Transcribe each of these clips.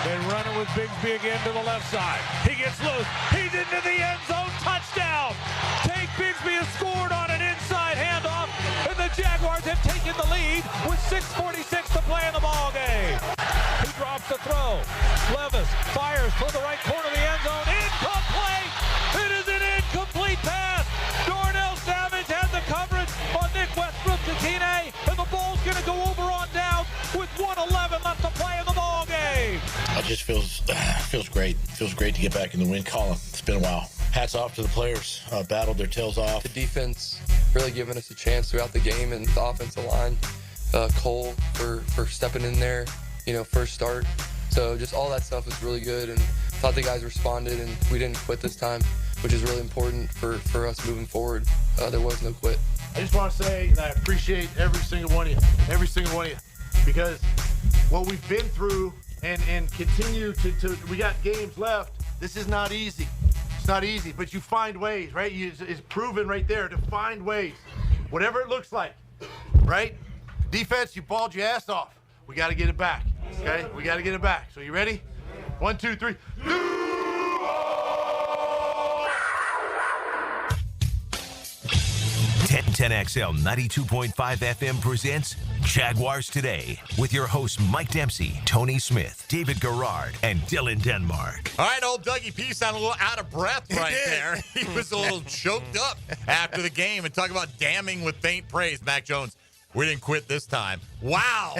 Then running with Bigsby again to the left side. He gets loose. He's into the end zone. Touchdown. Tate Bigsby has scored on an inside handoff, and the Jaguars have taken the lead with 6:46 to play in the ball game. He drops the throw. Levis fires toward the right corner of the end zone. Incomplete. It is an incomplete pass. Darnell Savage had the coverage on Nick Westbrook to Tine, and the ball's going to go over on down with 1:11 left to play in the ball game. It just feels great. Feels great to get back in the win column. It's been a while. Hats off to the players. Battled their tails off. The defense really giving us a chance throughout the game, and the offensive line, Cole for stepping in there, first start. So just all that stuff was really good, and thought the guys responded, and we didn't quit this time, which is really important for us moving forward. There was no quit. I just want to say that I appreciate every single one of you, because what we've been through and continue to we got games left. This is not easy. It's not easy, but you find ways, right? It's proven right there to find ways, whatever it looks like, right? Defense, you balled your ass off. We got to get it back, okay? We got to get it back. So you ready? 1, 2, 3. 10XL 92.5 FM presents Jaguars Today with your hosts Mike Dempsey, Tony Smith, David Garrard, and Dylan Denmark. All right, old Dougie P sounded a little out of breath right there. He was a little choked up after the game. And talk about damning with faint praise, Mac Jones. We didn't quit this time. Wow.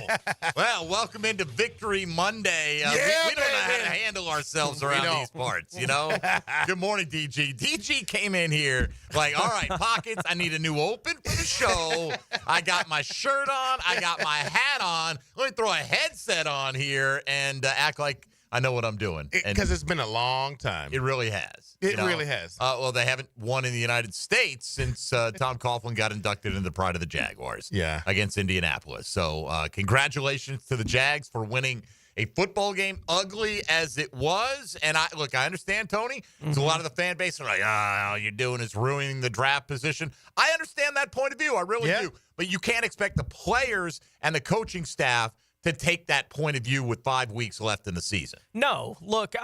Well, welcome into Victory Monday. We don't know how to handle ourselves around these parts, Good morning, DG. DG came in here like, all right, Pockets, I need a new open for the show. I got my shirt on. I got my hat on. Let me throw a headset on here and act like I know what I'm doing. Because it's been a long time. It really has. It really has. Well, they haven't won in the United States since Tom Coughlin got inducted into the Pride of the Jaguars against Indianapolis. So congratulations to the Jags for winning a football game, ugly as it was. And I understand, Tony. So a lot of the fan base are like, all you're doing is ruining the draft position. I understand that point of view. I really do. But you can't expect the players and the coaching staff to take that point of view with 5 weeks left in the season. No, look,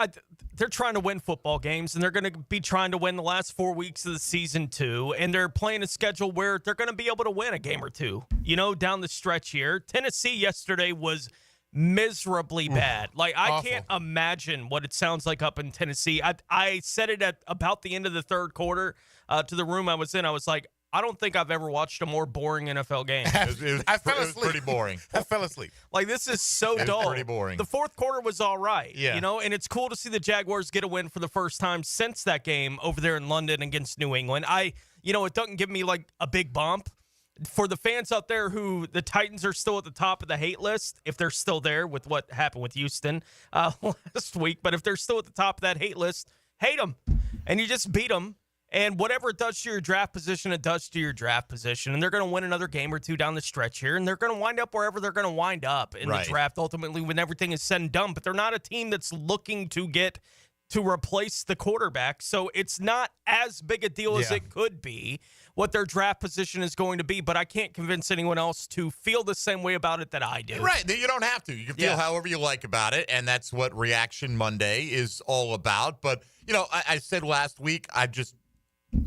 they're trying to win football games, and they're going to be trying to win the last 4 weeks of the season too, and they're playing a schedule where they're going to be able to win a game or two, down the stretch here. Tennessee yesterday was miserably bad. Like, I can't imagine what it sounds like up in Tennessee. I said it at about the end of the third quarter to the room I was in. I was like, I don't think I've ever watched a more boring NFL game. It was pretty boring. I fell asleep. Like, this is so dull. Pretty boring. The fourth quarter was all right, Yeah. and it's cool to see the Jaguars get a win for the first time since that game over there in London against New England. It doesn't give me like a big bump. For the fans out there who the Titans are still at the top of the hate list, if they're still there with what happened with Houston last week, but if they're still at the top of that hate list, hate them. And you just beat them. And whatever it does to your draft position, it does to your draft position. And they're going to win another game or two down the stretch here. And they're going to wind up wherever they're going to wind up in the draft, ultimately, when everything is said and done. But they're not a team that's looking to replace the quarterback. So it's not as big a deal as it could be what their draft position is going to be. But I can't convince anyone else to feel the same way about it that I do. Right. You don't have to. You can feel however you like about it. And that's what Reaction Monday is all about. But, I said last week, I'm just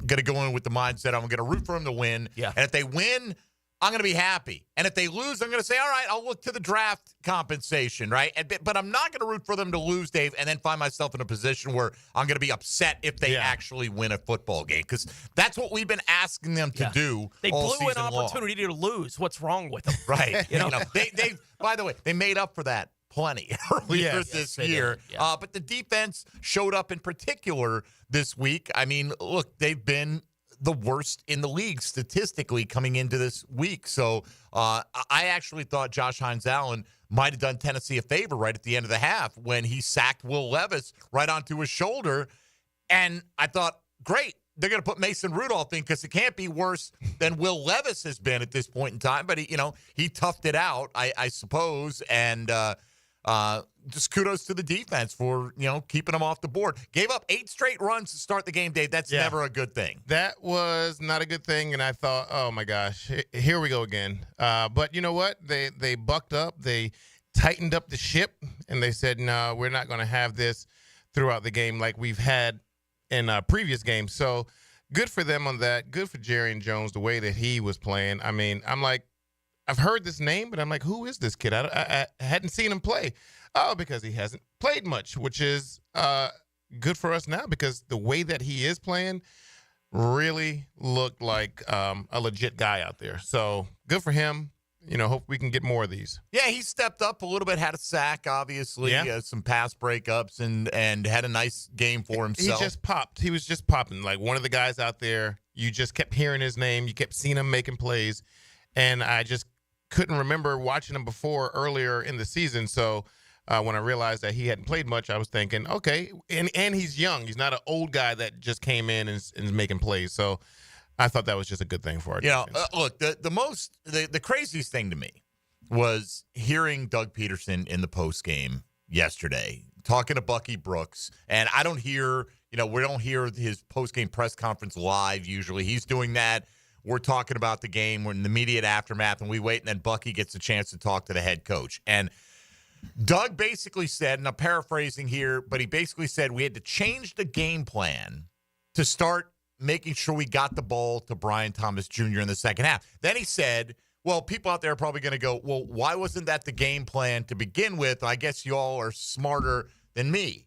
going to go in with the mindset I'm going to root for them to win. Yeah. And if they win, I'm going to be happy. And if they lose, I'm going to say, all right, I'll look to the draft compensation, right? But I'm not going to root for them to lose, Dave, and then find myself in a position where I'm going to be upset if they actually win a football game, because that's what we've been asking them to do. They all blew an season opportunity to lose. What's wrong with them? Right. They by the way, they made up for that plenty earlier this year. Yeah. But the defense showed up in particular this week. I mean, look, they've been the worst in the league statistically coming into this week. So I actually thought Josh Hines-Allen might have done Tennessee a favor right at the end of the half when he sacked Will Levis right onto his shoulder. And I thought, great, they're going to put Mason Rudolph in because it can't be worse than Will Levis has been at this point in time. But, he toughed it out, I suppose, and just kudos to the defense for, keeping them off the board. Gave up 8 straight runs to start the game, Dave. That's never a good thing. That was not a good thing, and I thought, oh, my gosh, here we go again. But you know what? They bucked up. They tightened up the ship, and they said, no, we're not going to have this throughout the game like we've had in previous games. So good for them on that. Good for Jerry and Jones, the way that he was playing. I mean, I'm like, I've heard this name, but I'm like, who is this kid? I hadn't seen him play. Oh, because he hasn't played much, which is good for us now, because the way that he is playing really looked like a legit guy out there. So good for him. Hope we can get more of these. Yeah, he stepped up a little bit, had a sack, obviously, some pass breakups, and had a nice game for himself. He just popped. He was just popping. Like one of the guys out there, you just kept hearing his name. You kept seeing him making plays. And I just couldn't remember watching him before earlier in the season. So when I realized that he hadn't played much, I was thinking, okay, and he's young. He's not an old guy that just came in and is making plays. So I thought that was just a good thing for our defense. Look, the craziest thing to me was hearing Doug Peterson in the post game yesterday talking to Bucky Brooks, and I don't hear, we don't hear his post game press conference live. Usually, he's doing that. We're talking about the game. We're in the immediate aftermath, and we wait, and then Bucky gets a chance to talk to the head coach. And Doug basically said, and I'm paraphrasing here, but he basically said we had to change the game plan to start making sure we got the ball to Brian Thomas Jr. in the second half. Then he said, well, people out there are probably going to go, well, why wasn't that the game plan to begin with? I guess you all are smarter than me.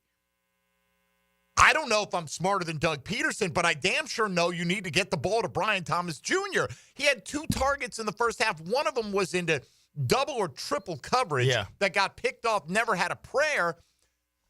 I don't know if I'm smarter than Doug Peterson, but I damn sure know you need to get the ball to Brian Thomas Jr. He had 2 targets in the first half. One of them was into double or triple coverage that got picked off, never had a prayer.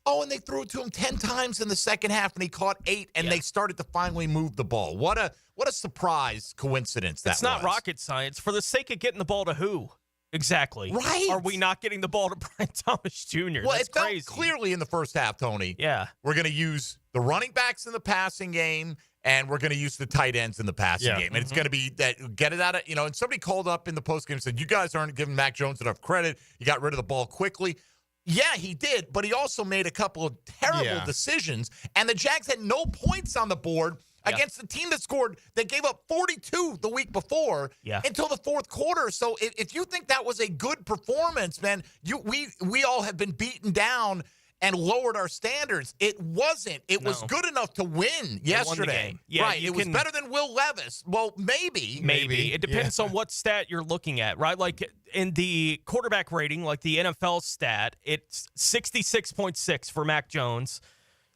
Oh, and they threw it to him 10 times in the second half, and he caught 8, and they started to finally move the ball. What a surprise coincidence that was. It's not rocket science. For the sake of getting the ball to who? Exactly. Right. Are we not getting the ball to Brian Thomas Jr.? Well, That's it felt crazy. clearly in the first half, Tony. Yeah. We're going to use the running backs in the passing game, and we're going to use the tight ends in the passing game. And it's going to be that, get it out of, and somebody called up in the postgame and said, you guys aren't giving Mac Jones enough credit. You got rid of the ball quickly. Yeah, he did, but he also made a couple of terrible decisions, and the Jags had no points on the board against the team that gave up 42 the week before until the fourth quarter. So if you think that was a good performance, man, we all have been beaten down and lowered our standards. It wasn't. It was good enough to win yesterday. Yeah, right. It was better than Will Levis. Well, maybe. It depends on what stat you're looking at, right? Like in the quarterback rating, like the NFL stat, it's 66.6 for Mac Jones,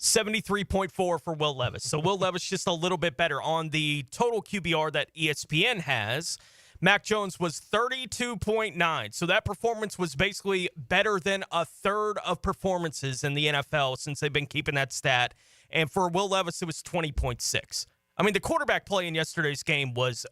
73.4 for Will Levis. So Will Levis just a little bit better. On the total QBR that ESPN has, Mac Jones was 32.9. So that performance was basically better than a third of performances in the NFL since they've been keeping that stat. And for Will Levis, it was 20.6. I mean, the quarterback play in yesterday's game was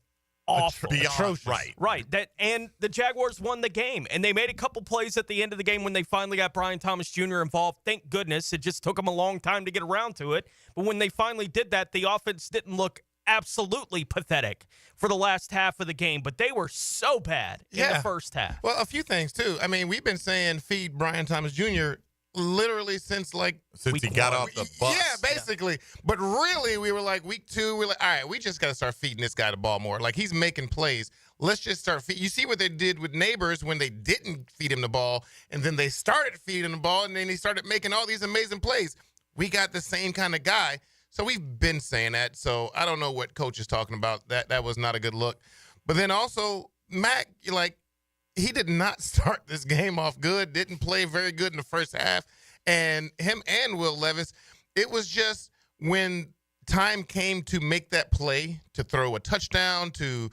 awful. Atrocious. Right. And the Jaguars won the game. And they made a couple plays at the end of the game when they finally got Brian Thomas Jr. involved. Thank goodness. It just took them a long time to get around to it. But when they finally did that, the offense didn't look absolutely pathetic for the last half of the game, but they were so bad in the first half. Well, a few things, too. I mean, we've been saying feed Brian Thomas Jr. literally since he got off the bus. Yeah, basically. But really, we were like, week 2, we're like, all right, we just got to start feeding this guy the ball more. Like, he's making plays. Let's just start feeding. You see what they did with Neighbors when they didn't feed him the ball, and then they started feeding him the ball, and then he started making all these amazing plays. We got the same kind of guy. So we've been saying that. So I don't know what coach is talking about. That was not a good look. But then also, Mac, he did not start this game off good, didn't play very good in the first half. And him and Will Levis, it was just when time came to make that play, to throw a touchdown, to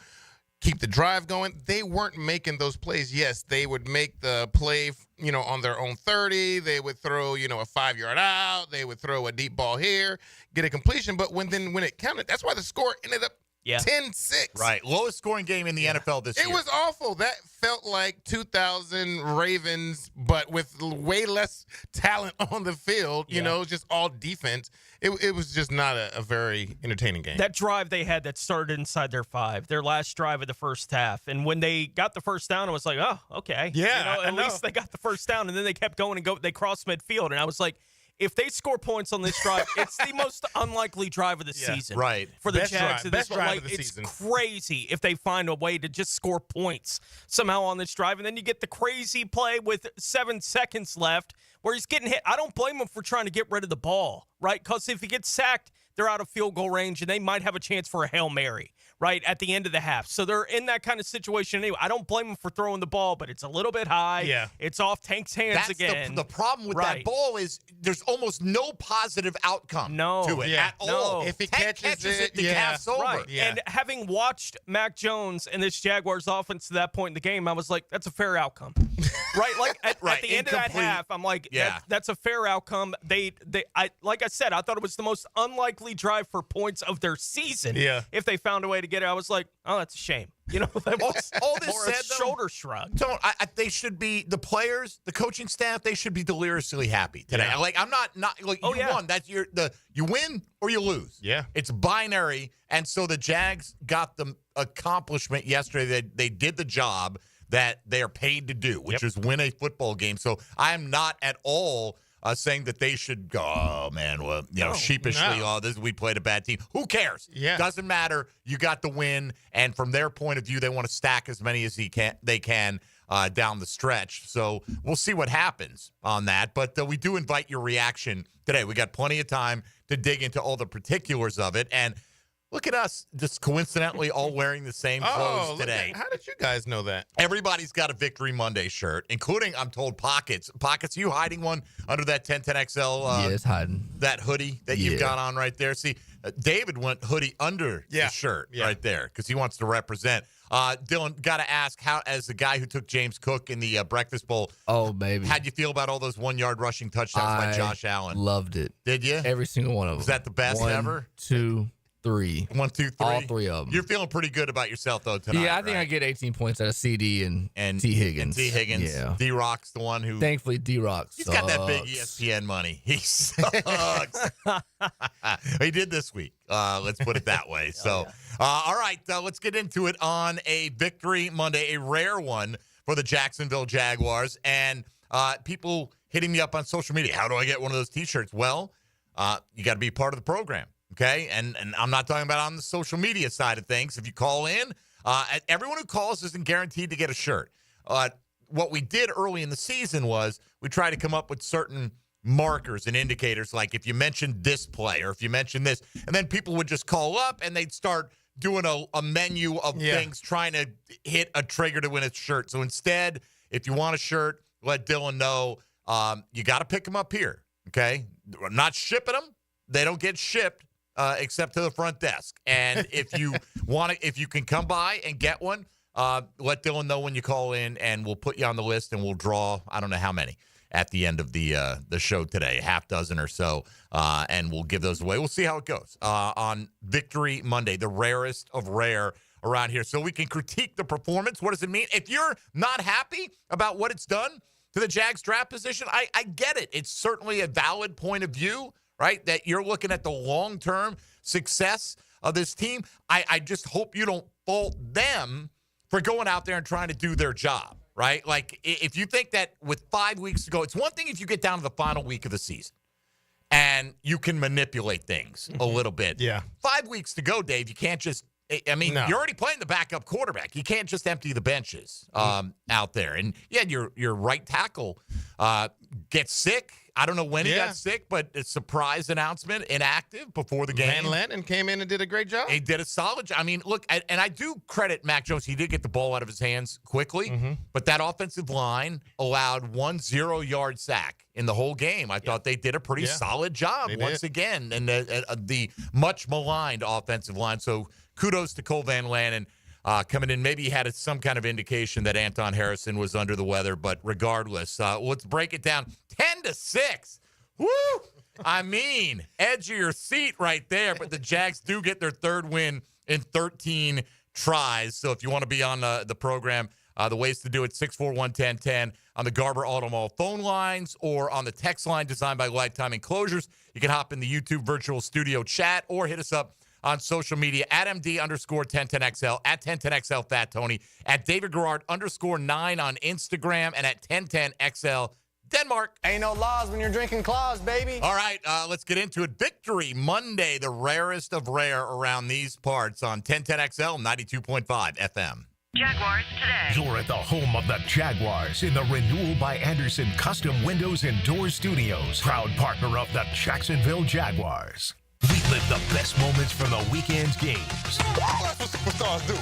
keep the drive going, they weren't making those plays. Yes, they would make the play, on their own 30. They would throw, a 5-yard out. They would throw a deep ball here, get a completion. But when it counted, that's why the score ended up 10-6. Right. Lowest scoring game in the NFL this year. It was awful. That felt like 2000 Ravens, but with way less talent on the field, just all defense. It was just not a very entertaining game. That drive they had that started inside their 5, their last drive of the first half. And when they got the first down, I was like, oh, okay. Yeah, at least they got the first down. And then they kept going and they crossed midfield. And I was like, if they score points on this drive, it's the most unlikely drive of the season. Right. For the Best Jags. drive- best drive of the it's season. crazy if they find a way to just score points somehow on this drive. And then you get the crazy play with 7 seconds left where he's getting hit. I don't blame him for trying to get rid of the ball, right? Because if he gets sacked, they're out of field goal range, and they might have a chance for a Hail Mary, right, at the end of the half. So they're in that kind of situation anyway. I don't blame him for throwing the ball, but it's a little bit high. Yeah. It's off Tank's hands That's again. the problem with that ball is there's almost no positive outcome to it at all. If he Tank catches it, the calf's over. Right. Yeah. And having watched Mac Jones and this Jaguars offense to that point in the game, I was like, that's a fair outcome. Right? Like at the end of that Incomplete. half, I'm like, Yeah. that's a fair outcome. Like I said, I thought it was the most unlikely drive for points of their season. Yeah. If they found a way to get it, I was like, oh, that's a shame. You know, that was all this more a said, though, shoulder shrug. They should be, the players, the coaching staff, they should be deliriously happy today. Yeah. Like, I'm not like, Oh, you yeah. won. That's you win or you lose. Yeah. It's binary. And so the Jags got the accomplishment yesterday that they did the job that they are paid to do, which is win a football game. So I am not at all saying that they should go, oh, man, well, sheepishly, we played a bad team. Who cares? Yeah. Doesn't matter. You got the win. And from their point of view, they want to stack as many as they can down the stretch. So we'll see what happens on that. But we do invite your reaction today. We got plenty of time to dig into all the particulars of it. And look at us, just coincidentally all wearing the same clothes today. How did you guys know that? Everybody's got a Victory Monday shirt, including, I'm told, Pockets. Pockets, you hiding one under that 1010XL? Yeah, it's hiding. That hoodie that you've got on right there. See, David went hoodie under the shirt right there because he wants to represent. Dylan, got to ask, how, as the guy who took James Cook in the Breakfast Bowl, oh, baby, how'd you feel about all those 1-yard rushing touchdowns by Josh Allen? Loved it. Did you? Every single one of them. Was that the best ever? 2, 3. 1, 2, 3. All 3 of them. You're feeling pretty good about yourself, though, tonight. Yeah, I think I get 18 points out of CD and T. Higgins. And T. Higgins. Yeah. D-Rock's the one who... Thankfully, D-Rock He's got that big ESPN money. He sucks. He did this week. Let's put it that way. So, all right, let's get into it on a Victory Monday, a rare one for the Jacksonville Jaguars. And people hitting me up on social media. How do I get one of those T-shirts? Well, you got to be part of the program, okay? And I'm not talking about on the social media side of things. If you call in, everyone who calls isn't guaranteed to get a shirt. What we did early in the season was we tried to come up with certain markers and indicators, like if you mentioned this play or if you mentioned this, and then people would just call up and they'd start doing a menu of things trying to hit a trigger to win a shirt. So instead, if you want a shirt, let Dylan know. You got to pick them up here, okay? We're not shipping them. They don't get shipped except to the front desk. And if you if you can come by and get one, let Dylan know when you call in, and we'll put you on the list, and we'll draw, I don't know how many, at the end of the show today, a half dozen or so, and we'll give those away. We'll see how it goes on Victory Monday, the rarest of rare around here. So we can critique the performance. What does it mean? If you're not happy about what it's done to the Jags draft position, I get it. It's certainly a valid point of view, right, that you're looking at the long-term success of this team. I just hope you don't fault them for going out there and trying to do their job, right? Like, if you think that with 5 weeks to go, it's one thing if you get down to the final week of the season and you can manipulate things a little bit. Yeah. 5 weeks to go, Dave, you can't just, I mean, you're already playing the backup quarterback. You can't just empty the benches out there. And, yeah, your right tackle gets sick. I don't know when he got sick, but a surprise announcement, inactive before the game. Van Lanten came in and did a great job. He did a solid job. I mean, look, and I do credit Mac Jones. He did get the ball out of his hands quickly, but that offensive line allowed 1 0-yard sack in the whole game. I thought they did a pretty solid job once again, and the much maligned offensive line. So kudos to Cole Van Lanten. Coming in, maybe he had some kind of indication that Anton Harrison was under the weather, but regardless, let's break it down. 10-6. Woo! I mean, edge of your seat right there, but the Jags do get their third win in 13 tries. So if you want to be on the program, the ways to do it, 641-1010 on the Garber Auto Mall phone lines or on the text line designed by Lifetime Enclosures. You can hop in the YouTube virtual studio chat or hit us up on social media at MD_1010XL, at 1010XL Fat Tony, at David Garrard _9 on Instagram, and at 1010XL Denmark. Ain't no laws when you're drinking claws, baby. All right, let's get into it. Victory Monday, the rarest of rare around these parts on 1010XL 92.5 FM. Jaguars Today. You're at the home of the Jaguars in the Renewal by Anderson Custom Windows and Doors Studios. Proud partner of the Jacksonville Jaguars. We live the best moments from the weekend's games. That's what superstars do.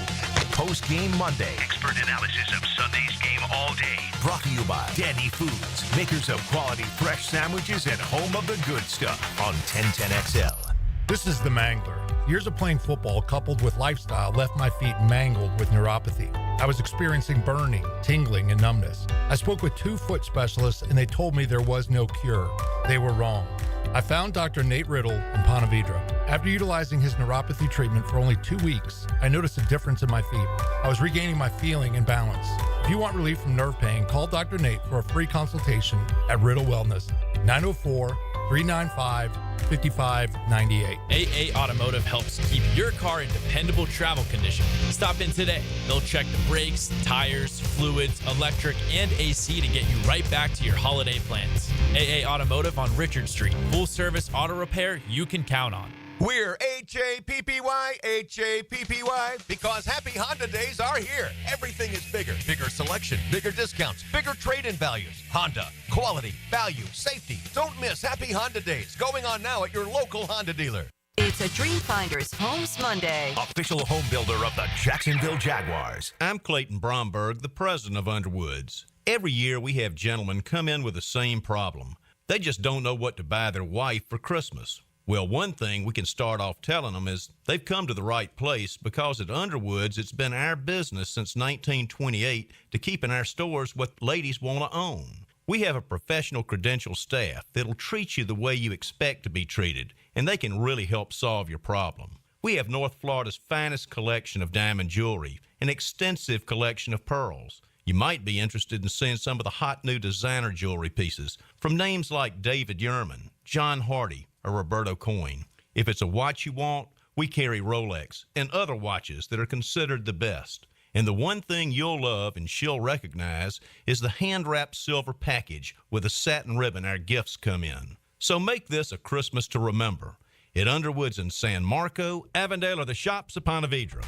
Post-game Monday. Expert analysis of Sunday's game all day. Brought to you by Dandy Foods, makers of quality fresh sandwiches and home of the good stuff on 1010XL. This is the Mangler. Years of playing football coupled with lifestyle left my feet mangled with neuropathy. I was experiencing burning, tingling, and numbness. I spoke with 2 foot specialists and they told me there was no cure. They were wrong. I found Dr. Nate Riddle in Ponte Vedra. After utilizing his neuropathy treatment for only 2 weeks, I noticed a difference in my feet. I was regaining my feeling and balance. If you want relief from nerve pain, call Dr. Nate for a free consultation at Riddle Wellness, 904-395-5598. AA Automotive helps keep your car in dependable travel condition. Stop in today. They'll check the brakes, tires, fluids, electric, and AC to get you right back to your holiday plans. AA Automotive on Richard Street. Full service auto repair you can count on. We're H-A-P-P-Y, H-A-P-P-Y, because Happy Honda Days are here. Everything is bigger. Bigger selection, bigger discounts, bigger trade-in values. Honda, quality, value, safety. Don't miss Happy Honda Days, going on now at your local Honda dealer. It's a Dreamfinders Homes Monday. Official home builder of the Jacksonville Jaguars. I'm Clayton Bromberg, the president of Underwoods. Every year we have gentlemen come in with the same problem. They just don't know what to buy their wife for Christmas. Well, one thing we can start off telling them is they've come to the right place, because at Underwoods it's been our business since 1928 to keep in our stores what ladies want to own. We have a professional credentialed staff that'll treat you the way you expect to be treated, and they can really help solve your problem. We have North Florida's finest collection of diamond jewelry, an extensive collection of pearls. You might be interested in seeing some of the hot new designer jewelry pieces from names like David Yurman, John Hardy, or Roberto Coin. If it's a watch you want, we carry Rolex and other watches that are considered the best. And the one thing you'll love and she'll recognize is the hand-wrapped silver package with a satin ribbon our gifts come in. So make this a Christmas to remember at Underwoods in San Marco, Avondale, or the shops of Ponte Vedra.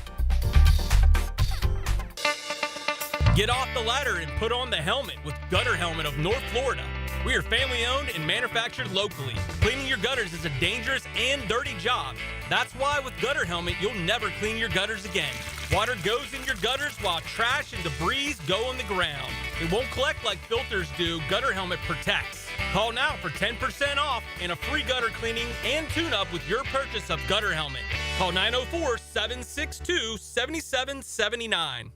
Get off the ladder and put on the helmet with Gutter Helmet of North Florida. We are family owned and manufactured locally. Cleaning your gutters is a dangerous and dirty job. That's why with Gutter Helmet, you'll never clean your gutters again. Water goes in your gutters while trash and debris go on the ground. It won't collect like filters do. Gutter Helmet protects. Call now for 10% off and a free gutter cleaning and tune-up with your purchase of Gutter Helmet. Call 904-762-7779.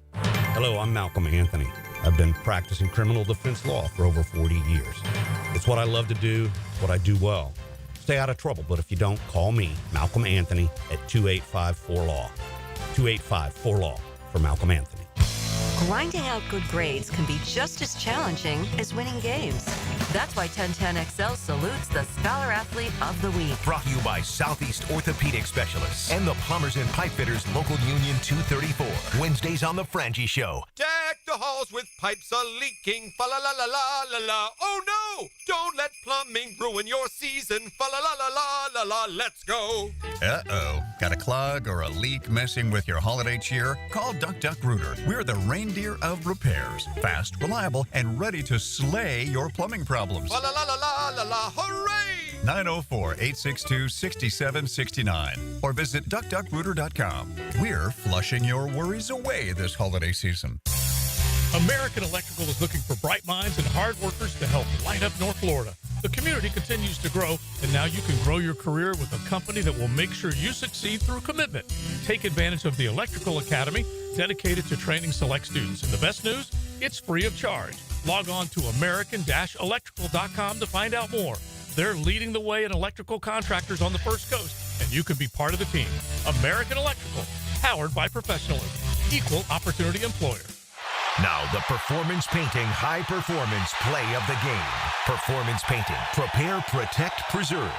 Hello, I'm Malcolm Anthony. I've been practicing criminal defense law for over 40 years. It's what I love to do, what I do well. Stay out of trouble, but if you don't, call me, Malcolm Anthony, at 2854-LAW. 2854-LAW for Malcolm Anthony. Grinding out good grades can be just as challenging as winning games. That's why 1010XL salutes the Scholar Athlete of the Week. Brought to you by Southeast Orthopedic Specialists and the Plumbers and Pipe Fitters Local Union 234. Wednesdays on The Frangie Show. Deck the halls with pipes a-leaking, fa-la-la-la-la-la-la. Oh no! Don't let plumbing ruin your season, fa-la-la-la-la-la-la. Let's go! Uh-oh. Got a clog or a leak messing with your holiday cheer? Call Duck Duck Rooter. We're the reindeer of repairs. Fast, reliable, and ready to slay your plumbing problems. Fa-la-la-la-la-la-la. Hooray! 904-862-6769 or visit duckduckrooter.com. We're flushing your worries away this holiday season. American Electrical is looking for bright minds and hard workers to help light up North Florida. The community continues to grow, and now you can grow your career with a company that will make sure you succeed through commitment. Take advantage of the Electrical Academy, dedicated to training select students. And the best news, it's free of charge. Log on to american-electrical.com to find out more. They're leading the way in electrical contractors on the First Coast, and you can be part of the team. American Electrical, powered by professionalism. Equal opportunity employer. Now, the Performance Painting High Performance Play of the Game. Performance Painting. Prepare, protect, preserve.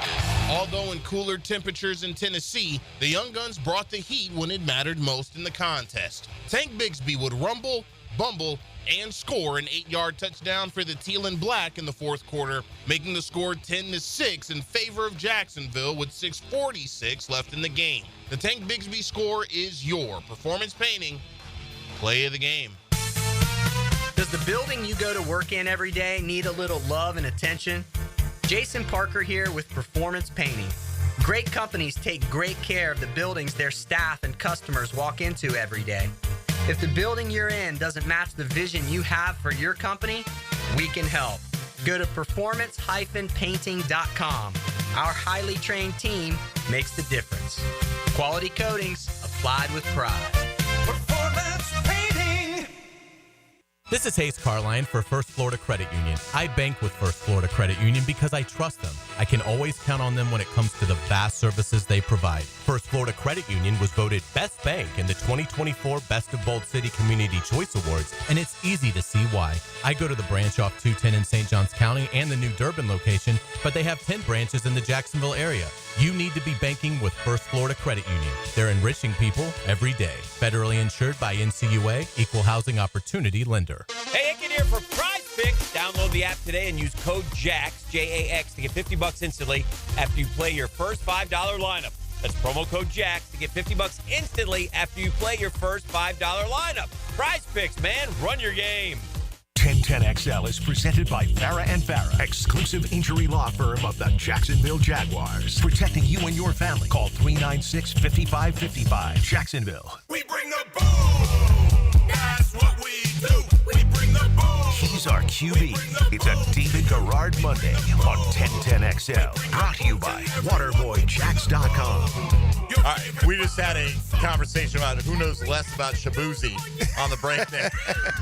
Although in cooler temperatures in Tennessee, the Young Guns brought the heat when it mattered most in the contest. Tank Bigsby would rumble, bumble, and score an 8-yard touchdown for the Teal and Black in the fourth quarter, making the score 10-6 in favor of Jacksonville with 6:46 left in the game. The Tank Bigsby score is your Performance Painting play of the game. Does the building you go to work in every day need a little love and attention? Jason Parker here with Performance Painting. Great companies take great care of the buildings their staff and customers walk into every day. If the building you're in doesn't match the vision you have for your company, we can help. Go to performance-painting.com. Our highly trained team makes the difference. Quality coatings applied with pride. Performance Painting. This is Hayes Carline for First Florida Credit Union. I bank with First Florida Credit Union because I trust them. I can always count on them when it comes to the vast services they provide. First Florida Credit Union was voted Best Bank in the 2024 Best of Bold City Community Choice Awards, and it's easy to see why. I go to the branch off 210 in St. Johns County and the new Durbin location, but they have 10 branches in the Jacksonville area. You need to be banking with First Florida Credit Union. They're enriching people every day. Federally insured by NCUA, Equal Housing Opportunity Lender. Hey, Icken here for Prize Picks. Download the app today and use code JAX, J-A-X, to get $50 instantly after you play your first $5 lineup. That's promo code JAX to get $50 instantly after you play your first $5 lineup. Prize Picks, man. Run your game. 1010XL is presented by Farah and Farah, exclusive injury law firm of the Jacksonville Jaguars. Protecting you and your family. Call 396-5555. Jacksonville. We bring the boom. That's what we do. We bring the boom. He's our QB. It's a David Garrard Monday on 1010XL. Brought to you by WaterboyJax.com. All right, we just had a conversation about who knows less about Shabuzi on the break there.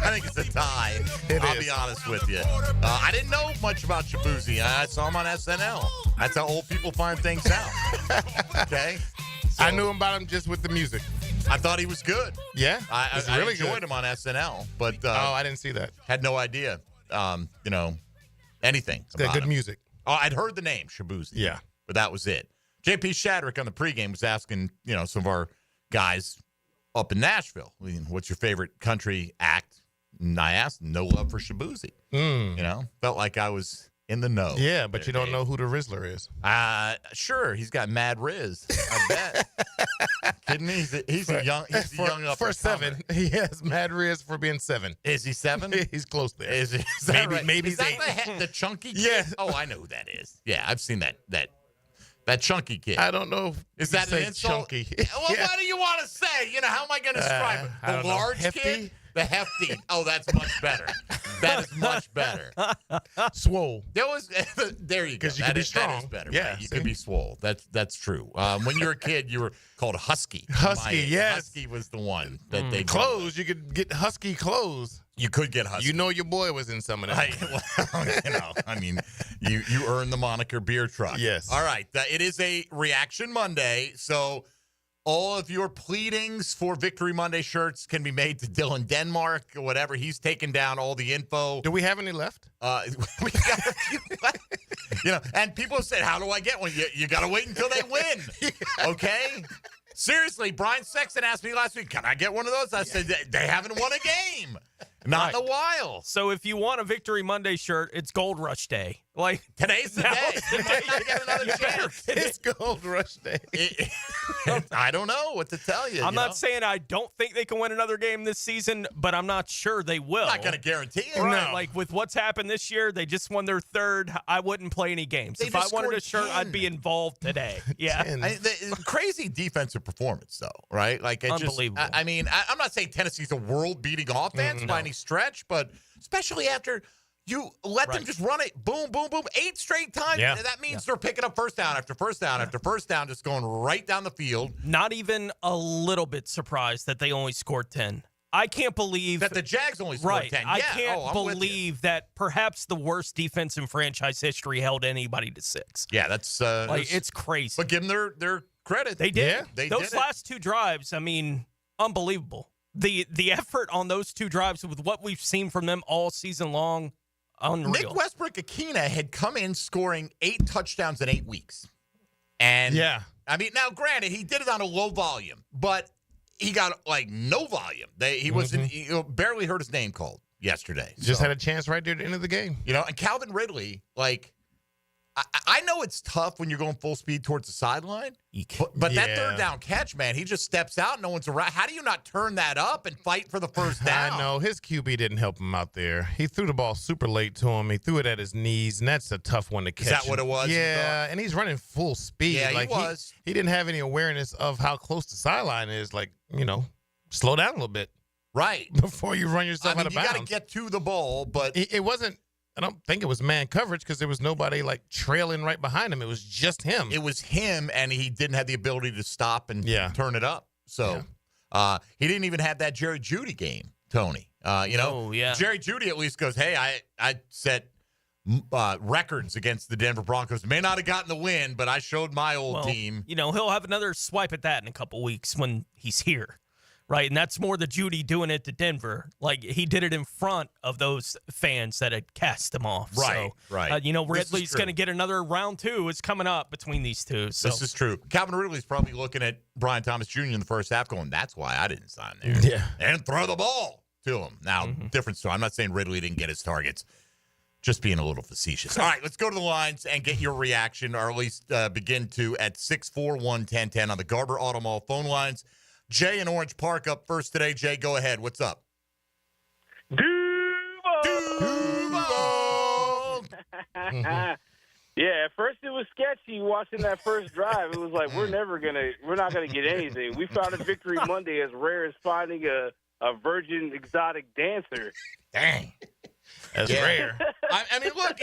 I think it's a tie. I'll be honest with you. I didn't know much about Shabuzi. I saw him on SNL. That's how old people find things out. Okay? So, I knew about him just with the music. I thought he was good. Yeah, I really enjoyed good. him on SNL, but I didn't see that. Had no idea, anything. It's got good him. music. Oh, I'd heard the name Shabuzi. Yeah, but that was it. JP Shadrick on the pregame was asking, some of our guys up in Nashville, what's your favorite country act? And I asked, no love for Shabuzi. Felt like I was in the know. Yeah, but you don't know who the Rizzler is. Sure, he's got mad Riz. I bet. Kidding me? He's a young up for 7. He has mad Riz for being 7. Is he 7? He's close there. Is that right? Maybe is he's that 8. the chunky kid? Yeah. Oh, I know who that is. Yeah, I've seen that chunky kid. I don't know. Is that an insult? Chunky? Well, what do you want to say? How am I going to describe it? The large kid? The hefty. Oh, that's much better. That is much better. Swole. There you go. Because you can be strong. That is better. Yeah, right? You could be swole. That's true. When you were a kid, you were called Husky. Yes. Husky was the one that they clothes. You could get Husky clothes. You could get Husky. Your boy was in some of them. You earned the moniker Beer Truck. Yes. All right. It is a Reaction Monday, so all of your pleadings for Victory Monday shirts can be made to Dylan Denmark or whatever. He's taken down all the info. Do we have any left? We got a few left. And people have said, how do I get one? You got to wait until they win. Okay? Seriously, Brian Sexton asked me last week, can I get one of those? I said, they haven't won a game. Not in a while. So if you want a Victory Monday shirt, it's Gold Rush Day. Like today's the day. You might not get another chance. It's Gold Rush Day. I don't know what to tell you. I'm not saying I don't think they can win another game this season, but I'm not sure they will. I'm not going to guarantee it. Right. No. Like with what's happened this year, they just won their third. I wouldn't play any games. If I wanted a shirt, 10. I'd be involved today. Yeah. Crazy defensive performance, though, right? Like unbelievable. I'm not saying Tennessee's a world-beating offense by any stretch, but especially after you let them just run it, boom, boom, boom, 8 straight times. Yeah. That means they're picking up first down after first down after first down, just going right down the field. Not even a little bit surprised that they only scored 10. I can't believe that the Jags only scored 10. I can't believe that perhaps the worst defense in franchise history held anybody to 6. Yeah, that's it's crazy. But give them their credit. They did. Yeah, those last 2 drives, unbelievable. The effort on those 2 drives with what we've seen from them all season long, unreal. Nick Westbrook-Akina had come in scoring 8 touchdowns in 8 weeks. And now granted, he did it on a low volume, but he got no volume. He wasn't he barely heard his name called. yesterday. Just had a chance right there at the end of the game. You know, and Calvin Ridley, like, I know it's tough when you're going full speed towards the sideline, but that third down catch, man, he just steps out, no one's around. How do you not turn that up and fight for the first down? I know. His QB didn't help him out there. He threw the ball super late to him. He threw it at his knees, and that's a tough one to catch. Is that what it was? Yeah, and he's running full speed. Yeah, like, he was. He didn't have any awareness of how close the sideline is. Like, slow down a little bit. Right. Before you run yourself out of bounds. You got to get to the ball, but it wasn't. I don't think it was man coverage because there was nobody like trailing right behind him. It was just him. It was him, and he didn't have the ability to stop and turn it up. So he didn't even have that Jerry Jeudy game, Tony. Jerry Jeudy at least goes, hey, I set records against the Denver Broncos. May not have gotten the win, but I showed my old team. He'll have another swipe at that in a couple weeks when he's here. Right, and that's more the Jeudy doing it to Denver. Like, he did it in front of those fans that had cast him off. Right, so, right. Ridley's going to get another round 2. It's coming up between these two. So. This is true. Calvin Ridley's probably looking at Brian Thomas Jr. in the first half going, that's why I didn't sign there. Yeah. And throw the ball to him. Now, different story. I'm not saying Ridley didn't get his targets. Just being a little facetious. All right, let's go to the lines and get your reaction, or at least begin to at 641-1010 on the Garber Auto Mall phone lines. Jay in Orange Park up first today. Jay, go ahead. What's up? Duval! Yeah, at first it was sketchy watching that first drive. It was like, we're not gonna get anything. We found a victory Monday as rare as finding a virgin exotic dancer. Dang. That's rare. I mean, look,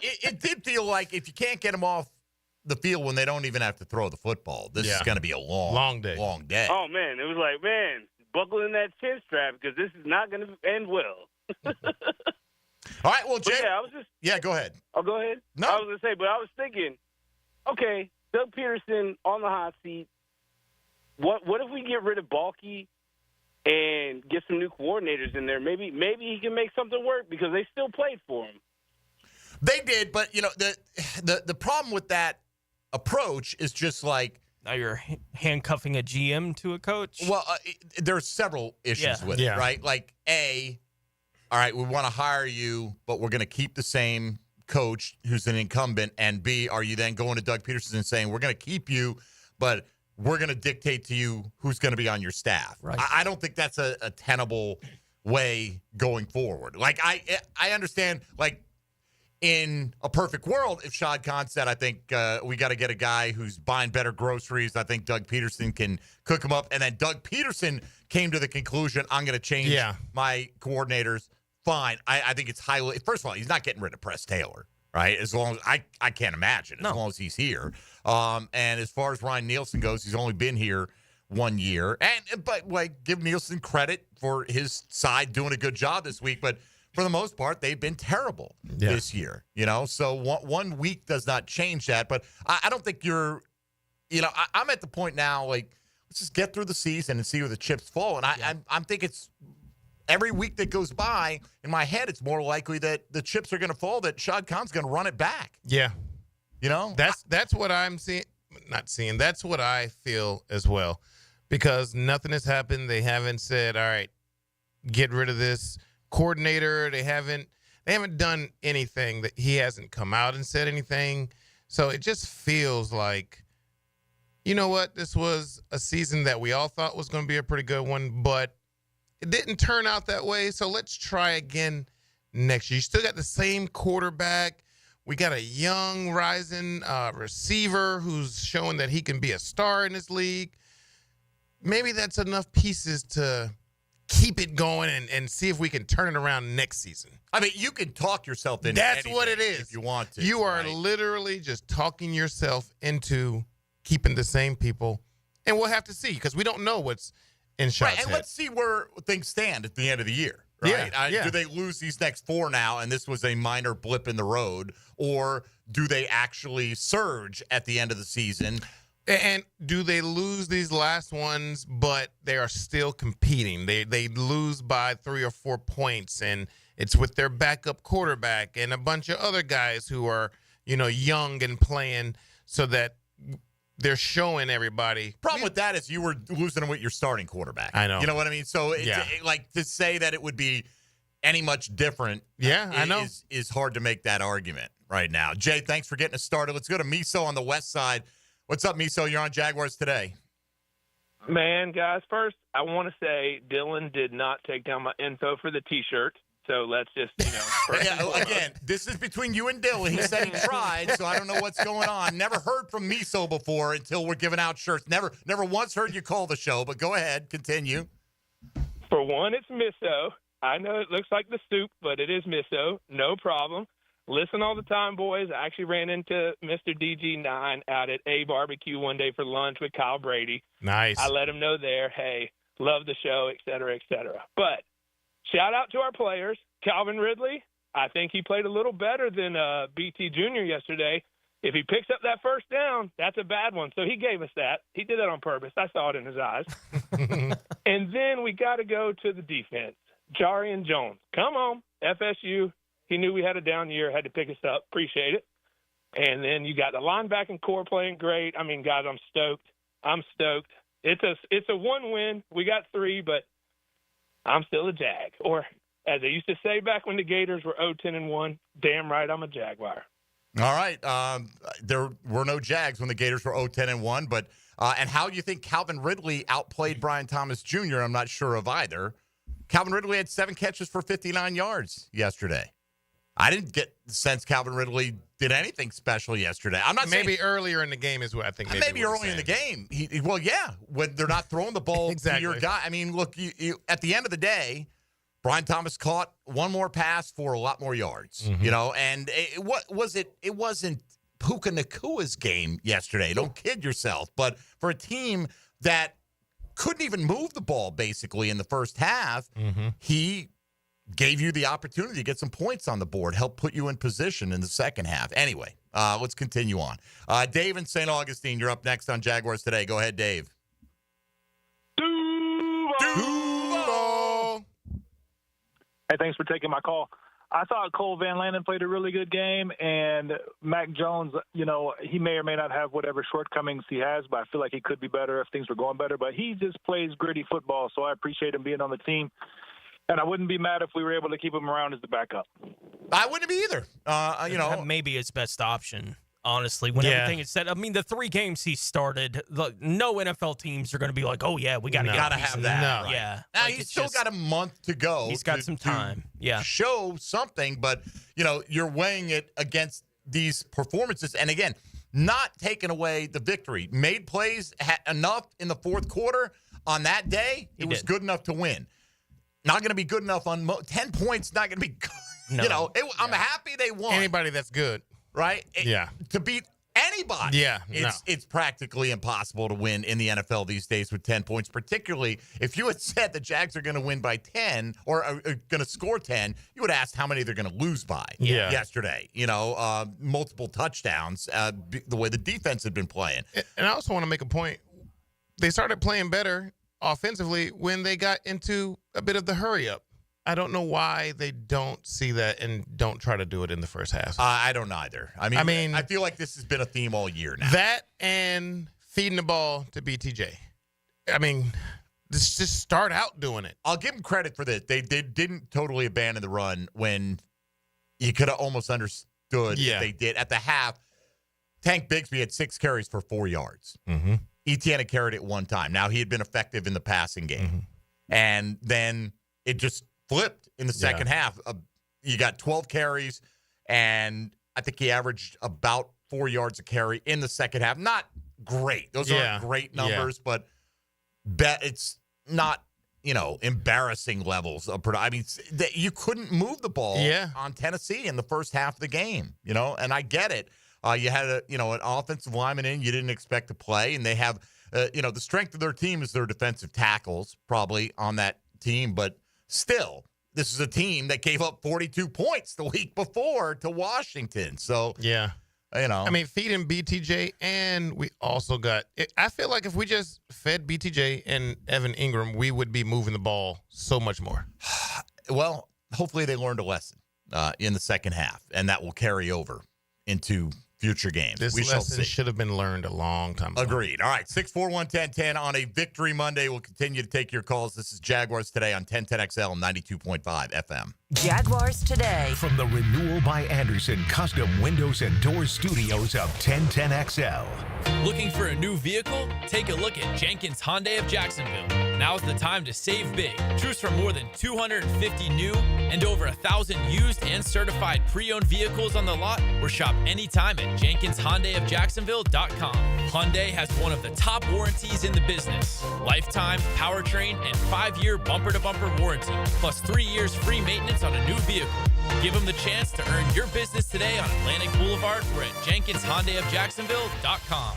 it did feel like if you can't get them off the field when they don't even have to throw the football, this is going to be a long day. Long day. Oh, man. It was like, man, buckle in that chin strap because this is not going to end well. All right, well, Jay. Go ahead. Oh, go ahead? No. I was going to say, but I was thinking, okay, Doug Peterson on the hot seat. What if we get rid of Balky and get some new coordinators in there? Maybe he can make something work because they still played for him. They did, but, the problem with that approach is just like now you're handcuffing a GM to a coach. Well, there's several issues with it, right? Like, all right, we want to hire you, but we're going to keep the same coach who's an incumbent. And B, are you then going to Doug Peterson and saying, we're going to keep you, but we're going to dictate to you who's going to be on your staff? Right. I don't think that's a tenable way going forward. Like, I understand, like, in a perfect world, if Shad Khan said, I think we got to get a guy who's buying better groceries, I think Doug Peterson can cook them up. And then Doug Peterson came to the conclusion, I'm going to change my coordinators. Fine. I think it's highly, first of all, he's not getting rid of Press Taylor, right? As long as I can't imagine, as long as he's here. And as far as Ryan Nielsen goes, he's only been here 1 year. But like, give Nielsen credit for his side doing a good job this week. But for the most part, they've been terrible this year, So 1 week does not change that. But I don't think you're, I'm at the point now, like, let's just get through the season and see where the chips fall. And I'm thinking it's every week that goes by, in my head, it's more likely that the chips are going to fall, that Shad Khan's going to run it back. Yeah. That's what I'm seeing. Not seeing. That's what I feel as well. Because nothing has happened. They haven't said, all right, get rid of this coordinator. They haven't done anything. That he hasn't come out and said anything. So it just feels like, you know what, this was a season that we all thought was going to be a pretty good one, but it didn't turn out that way. So let's try again next year. You still got the same quarterback. We got a young rising receiver who's showing that he can be a star in this league. Maybe that's enough pieces to keep it going and see if we can turn it around next season. I mean, you can talk yourself into That's what it is. If you want to. You are literally just talking yourself into keeping the same people. And we'll have to see because we don't know what's in Shad's and head. let's see where things stand at the end of the year. Right? Do they lose these next 4 now, and this was a minor blip in the road, or do they actually surge at the end of the season? And do they lose these last ones, but they are still competing? They lose by 3 or 4 points, and it's with their backup quarterback and a bunch of other guys who are, young and playing so that they're showing everybody. Problem with that is you were losing them with your starting quarterback. I know. You know what I mean? So, like, to say that it would be any much different. Yeah, I know. Is hard to make that argument right now. Jay, thanks for getting us started. Let's go to Miso on the west side. What's up, Miso? You're on Jaguars Today. Man, guys, first, I want to say Dylan did not take down my info for the T-shirt. So let's just, Again, this is between you and Dylan. He said he tried, so I don't know what's going on. Never heard from Miso before until we're giving out shirts. Never once heard you call the show, but go ahead, continue. For one, it's Miso. I know it looks like the soup, but it is Miso. No problem. Listen all the time, boys. I actually ran into Mr. DG9 out at A Barbecue one day for lunch with Kyle Brady. Nice. I let him know there, hey, love the show, et cetera, et cetera. But shout out to our players. Calvin Ridley, I think he played a little better than BT Jr. yesterday. If he picks up that first down, that's a bad one. So he gave us that. He did that on purpose. I saw it in his eyes. And then we got to go to the defense. Jarian Jones, come on, FSU. He knew we had a down year, had to pick us up. Appreciate it. And then you got the linebacking core playing great. I mean, guys, I'm stoked. It's a one win. We got 3, but I'm still a Jag. Or as they used to say back when the Gators were 0-10-1, damn right I'm a Jaguar. All right. There were no Jags when the Gators were 0-10-1, but and how you think Calvin Ridley outplayed Brian Thomas Jr., I'm not sure of either. Calvin Ridley had 7 catches for 59 yards yesterday. I didn't get the sense Calvin Ridley did anything special yesterday. I'm not maybe saying, earlier in the game is what I think. Maybe early in the game. When they're not throwing the ball exactly. to your guy. I mean, look, you at the end of the day, Brian Thomas caught one more pass for a lot more yards. Mm-hmm. And it wasn't Puka Nakua's game yesterday. Don't kid yourself. But for a team that couldn't even move the ball basically in the first half, he gave you the opportunity to get some points on the board, help put you in position in the second half. Anyway, let's continue on. Dave in St. Augustine, you're up next on Jaguars Today. Go ahead, Dave. Duval. Hey, thanks for taking my call. I thought Cole Van Landen played a really good game, and Mac Jones, he may or may not have whatever shortcomings he has, but I feel like he could be better if things were going better. But he just plays gritty football, so I appreciate him being on the team. And I wouldn't be mad if we were able to keep him around as the backup. I wouldn't be either. That may be his best option, honestly, when everything is said. I mean, the 3 games he started, no NFL teams are going to be like, oh, yeah, we got to have that. No. Right. Yeah. Now, he's still got a month to go. He's got some time. To show something, but, you're weighing it against these performances. And, again, not taking away the victory. Made plays enough in the fourth quarter on that day. It was good enough to win. Not going to be good enough on 10 points. Not going to be, I'm happy they won. Anybody that's good, right? To beat anybody. Yeah, it's practically impossible to win in the NFL these days with 10 points. Particularly if you had said the Jags are going to win by 10 or are going to score 10, you would ask how many they're going to lose by. Yesterday, multiple touchdowns. The way the defense had been playing. And I also want to make a point. They started playing better offensively when they got into a bit of the hurry up. I don't know why they don't see that and don't try to do it in the first half. I don't either. I mean, I feel like this has been a theme all year now. That and feeding the ball to BTJ. I mean, just start out doing it. I'll give them credit for this. They didn't totally abandon the run when you could have almost understood if they did. At the half, Tank Bigsby had 6 carries for 4 yards. Mm-hmm. Etienne had carried it one time. Now, he had been effective in the passing game. Mm-hmm. And then it just flipped in the second half. You got 12 carries, and I think he averaged about 4 yards a carry in the second half. Not great. Those aren't great numbers, but it's not, embarrassing levels of production. I mean, you couldn't move the ball on Tennessee in the first half of the game, and I get it. You had an offensive lineman in you didn't expect to play, and they have, the strength of their team is their defensive tackles probably on that team. But still, this is a team that gave up 42 points the week before to Washington. So, I mean, feeding BTJ, and we also got – I feel like if we just fed BTJ and Evan Ingram, we would be moving the ball so much more. Well, hopefully they learned a lesson in the second half, and that will carry over into future games. This we shall lesson see. should have been learned a long time ago. Agreed. All right, 641-1010 on a Victory Monday. We'll continue to take your calls. This is Jaguars Today on 1010XL 92.5 FM. Jaguars Today. From the Renewal by Anderson Custom Windows and Doors Studios of 1010XL. Looking for a new vehicle? Take a look at Jenkins Hyundai of Jacksonville. Now's the time to save big. Choose from more than 250 new and over 1,000 used and certified pre-owned vehicles on the lot, or shop anytime at JenkinsHyundaiofJacksonville.com. Hyundai has one of the top warranties in the business. Lifetime, powertrain, and 5-year bumper-to-bumper warranty, plus 3 years free maintenance on a new vehicle. Give them the chance to earn your business today on Atlantic Boulevard or at JenkinsHyundaiofJacksonville.com.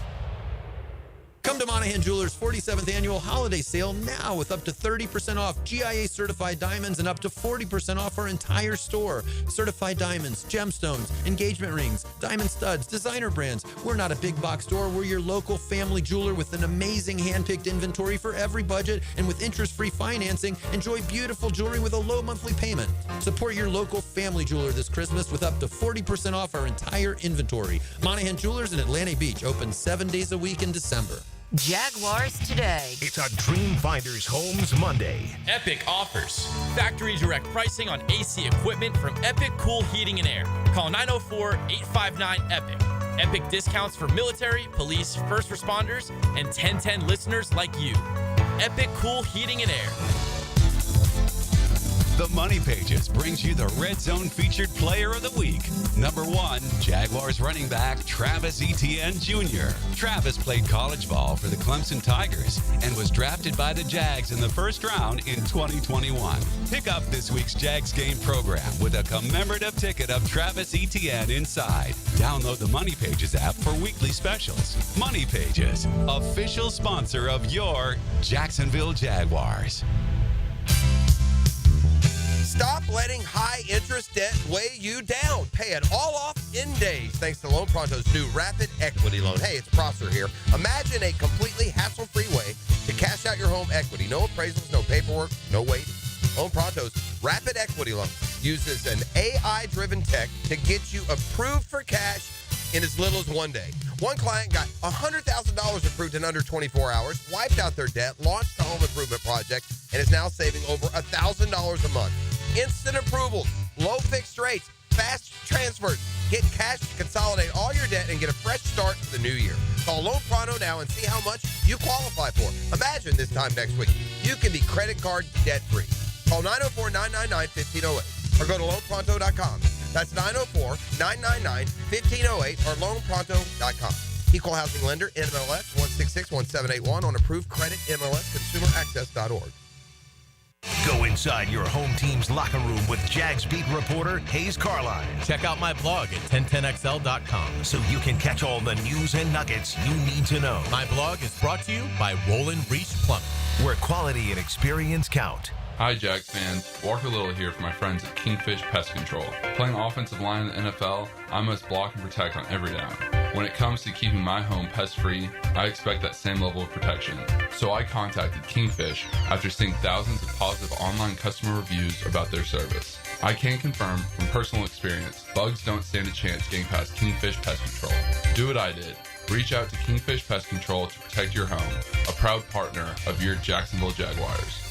Come to Monahan Jewelers' 47th annual holiday sale now with up to 30% off GIA certified diamonds and up to 40% off our entire store. Certified diamonds, gemstones, engagement rings, diamond studs, designer brands. We're not a big box store. We're your local family jeweler with an amazing hand-picked inventory for every budget, and with interest-free financing, enjoy beautiful jewelry with a low monthly payment. Support your local family jeweler this Christmas with up to 40% off our entire inventory. Monahan Jewelers in Atlantic Beach, open 7 days a week in December. Jaguars Today. It's a Dream Finders Homes Monday. Epic offers. Factory direct pricing on AC equipment from Epic Cool Heating and Air. Call 904-859-EPIC. Epic discounts for military, police, first responders, and 1010 listeners like you. Epic Cool Heating and Air. The Money Pages brings you the Red Zone featured player of the week. Number 1, Jaguars running back Travis Etienne Jr. Travis played college ball for the Clemson Tigers and was drafted by the Jags in the first round in 2021. Pick up this week's Jags game program with a commemorative ticket of Travis Etienne inside. Download the Money Pages app for weekly specials. Money Pages, official sponsor of your Jacksonville Jaguars. Stop letting high-interest debt weigh you down. Pay it all off in days thanks to Loan Pronto's new Rapid Equity Loan. Hey, it's Prosser here. Imagine a completely hassle-free way to cash out your home equity. No appraisals, no paperwork, no waiting. Loan Pronto's Rapid Equity Loan uses an AI-driven tech to get you approved for cash in as little as 1 day. One client got $100,000 approved in under 24 hours, wiped out their debt, launched a home improvement project, and is now saving over $1,000 a month. Instant approvals, low fixed rates, fast transfers. Get cash to consolidate all your debt and get a fresh start for the new year. Call Loan Pronto now and see how much you qualify for. Imagine this time next week, you can be credit card debt-free. Call 904-999-1508 or go to loanpronto.com. That's 904-999-1508 or loanpronto.com. Equal housing lender, NMLS 1661781 on approved credit, MLS, consumeraccess.org. Go inside your home team's locker room with Jags beat reporter Hayes Carline. Check out my blog at 1010XL.com. So you can catch all the news and nuggets you need to know. My blog is brought to you by Roland Reach Plumbing, where quality and experience count. Hi, Jags fans. Walker Little here for my friends at Kingfish Pest Control. Playing offensive line in the NFL, I must block and protect on every down. When it comes to keeping my home pest-free, I expect that same level of protection. So I contacted Kingfish after seeing thousands of positive online customer reviews about their service. I can confirm from personal experience, bugs don't stand a chance getting past Kingfish Pest Control. Do what I did. Reach out to Kingfish Pest Control to protect your home, a proud partner of your Jacksonville Jaguars.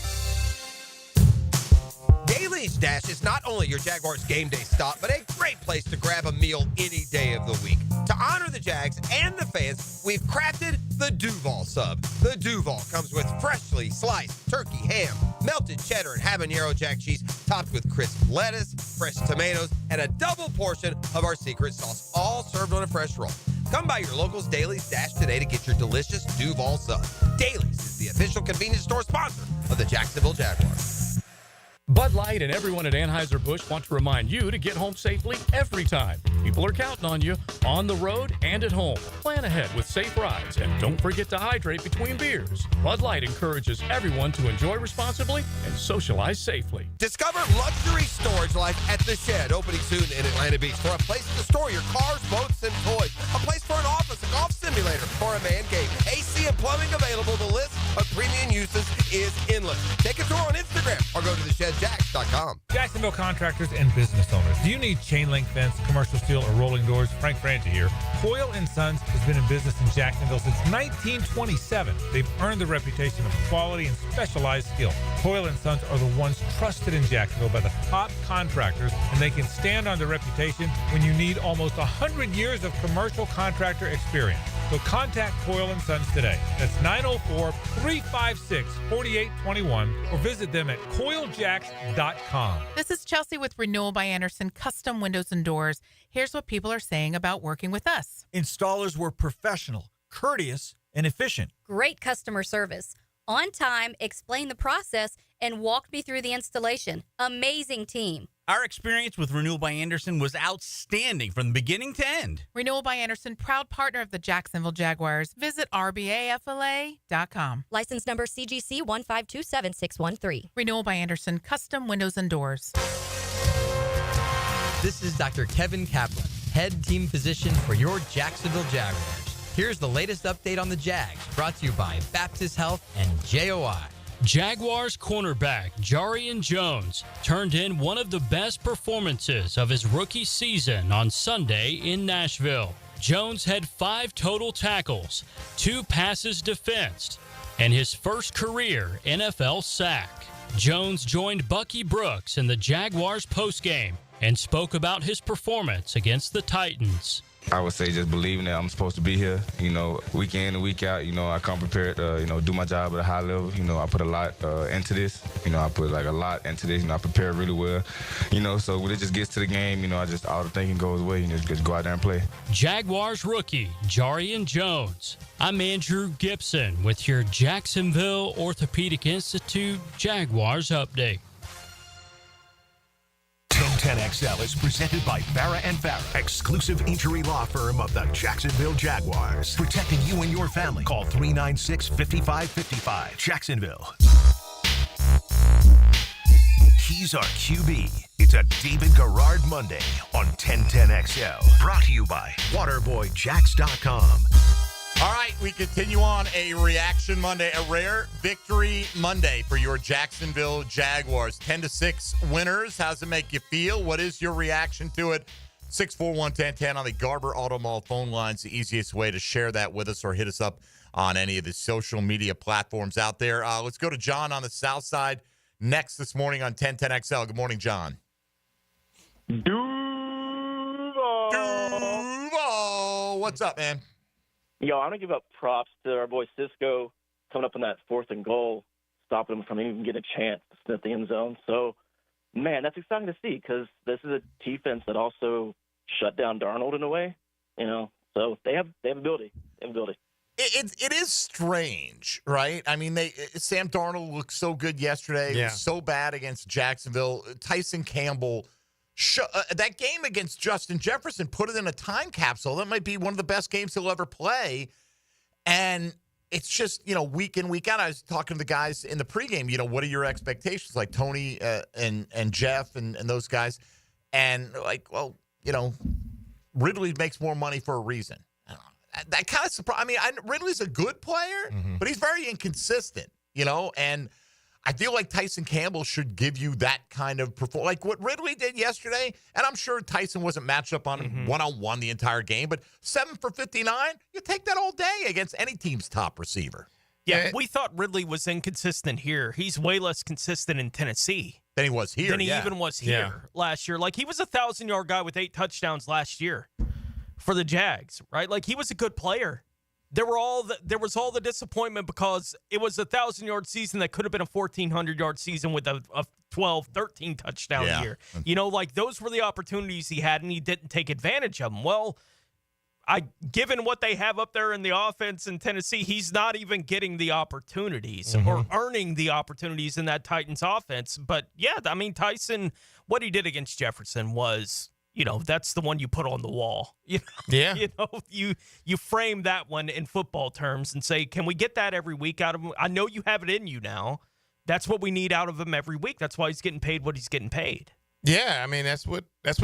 Daly's Dash is not only your Jaguars game day stop, but a great place to grab a meal any day of the week. To honor the Jags and the fans, we've crafted the Duval Sub. The Duval comes with freshly sliced turkey, ham, melted cheddar, and habanero jack cheese, topped with crisp lettuce, fresh tomatoes, and a double portion of our secret sauce, all served on a fresh roll. Come by your local's Daly's Dash today to get your delicious Duval Sub. Daly's is the official convenience store sponsor of the Jacksonville Jaguars. Bud Light and everyone at Anheuser-Busch want to remind you to get home safely every time. People are counting on you on the road and at home. Plan ahead with safe rides and don't forget to hydrate between beers. Bud Light encourages everyone to enjoy responsibly and socialize safely. Discover luxury storage life at The Shed, opening soon in Atlanta Beach, for a place to store your cars, boats, and toys. A place for an office, a golf simulator, or a man cave. AC and plumbing available. The list of premium uses is endless. Take it to on Instagram or go to theshedjacks.com. Jacksonville contractors and business owners. Do you need chain link fence, commercial steel, or rolling doors? Frank Franchi here. Coyle & Sons has been in business in Jacksonville since 1927. They've earned the reputation of quality and specialized skill. Coyle & Sons are the ones trusted in Jacksonville by the top contractors, and they can stand on their reputation when you need almost 100 years of commercial contractor experience. So contact Coyle & Sons today. That's 904-356-4821 or visit them at coiljacks.com. This is Chelsea with Renewal by Anderson Custom Windows and Doors. Here's what people are saying about working with us. Installers were professional, courteous, and efficient. Great customer service. On time, explained the process, and walked me through the installation. Amazing team. Our experience with Renewal by Anderson was outstanding from the beginning to end. Renewal by Anderson, proud partner of the Jacksonville Jaguars. Visit rbafla.com. License number CGC 1527613. Renewal by Anderson, custom windows and doors. This is Dr. Kevin Kaplan, head team physician for your Jacksonville Jaguars. Here's the latest update on the Jags, brought to you by Baptist Health and JOI. Jaguars cornerback Jarian Jones turned in one of the best performances of his rookie season on Sunday in Nashville. Jones had 5 total tackles, 2 passes defensed, and his first career NFL sack. Jones joined Bucky Brooks in the Jaguars postgame and spoke about his performance against the Titans. I would say just believing that I'm supposed to be here, week in and week out. I come prepared to, do my job at a high level. I put a lot into this. I put a lot into this. I prepared really well. So when it just gets to the game, all the thinking goes away. Just go out there and play. Jaguars rookie Jarian Jones. I'm Andrew Gibson with your Jacksonville Orthopedic Institute Jaguars update. 1010XL is presented by Farah & Farah, exclusive injury law firm of the Jacksonville Jaguars. Protecting you and your family. Call 396-5555. Jacksonville. He's our QB. It's a David Garrard Monday on 1010XL. Brought to you by WaterboyJacks.com. All right, we continue on a Reaction Monday, a rare victory Monday for your Jacksonville Jaguars. 10-6 winners. How's it make you feel? What is your reaction to it? 641-1010 on the Garber Auto Mall phone lines. The easiest way to share that with us or hit us up on any of the social media platforms out there. Let's go to John on the south side next this morning on 1010XL. Good morning, John. Duval. What's up, man? Yo, I'm going to give up props to our boy Cisco coming up on that 4th and goal, stopping him from even getting a chance to sniff the end zone. So, man, that's exciting to see because this is a defense that also shut down Darnold in a way, So they have ability. They have ability. It is strange, right? I mean, Sam Darnold looked so good yesterday. Yeah. It was so bad against Jacksonville. Tyson Campbell, that game against Justin Jefferson, put it in a time capsule. That might be one of the best games he'll ever play. And it's just, week in, week out. I was talking to the guys in the pregame, what are your expectations? Like Tony and Jeff and those guys. And Ridley makes more money for a reason. That kind of surprised. I mean, Ridley's a good player, but he's very inconsistent, and I feel like Tyson Campbell should give you that kind of performance. Like what Ridley did yesterday, and I'm sure Tyson wasn't matched up on him one-on-one the entire game, but 7 for 59, you take that all day against any team's top receiver. Yeah, we thought Ridley was inconsistent here. He's way less consistent in Tennessee than he was here. Than he even was here last year. Like, he was a 1,000-yard guy with 8 touchdowns last year for the Jags, right? Like, he was a good player. There was all the disappointment because it was a 1,000-yard season that could have been a 1,400-yard season with a 12, 13 touchdown year. Those were the opportunities he had, and he didn't take advantage of them. Well, given what they have up there in the offense in Tennessee, he's not even getting the opportunities or earning the opportunities in that Titans offense. But, yeah, I mean, Tyson, what he did against Jefferson was – that's the one you put on the wall. Yeah. You frame that one in football terms and say, can we get that every week out of him? I know you have it in you now. That's what we need out of him every week. That's why he's getting paid what he's getting paid. Yeah, I mean, that's what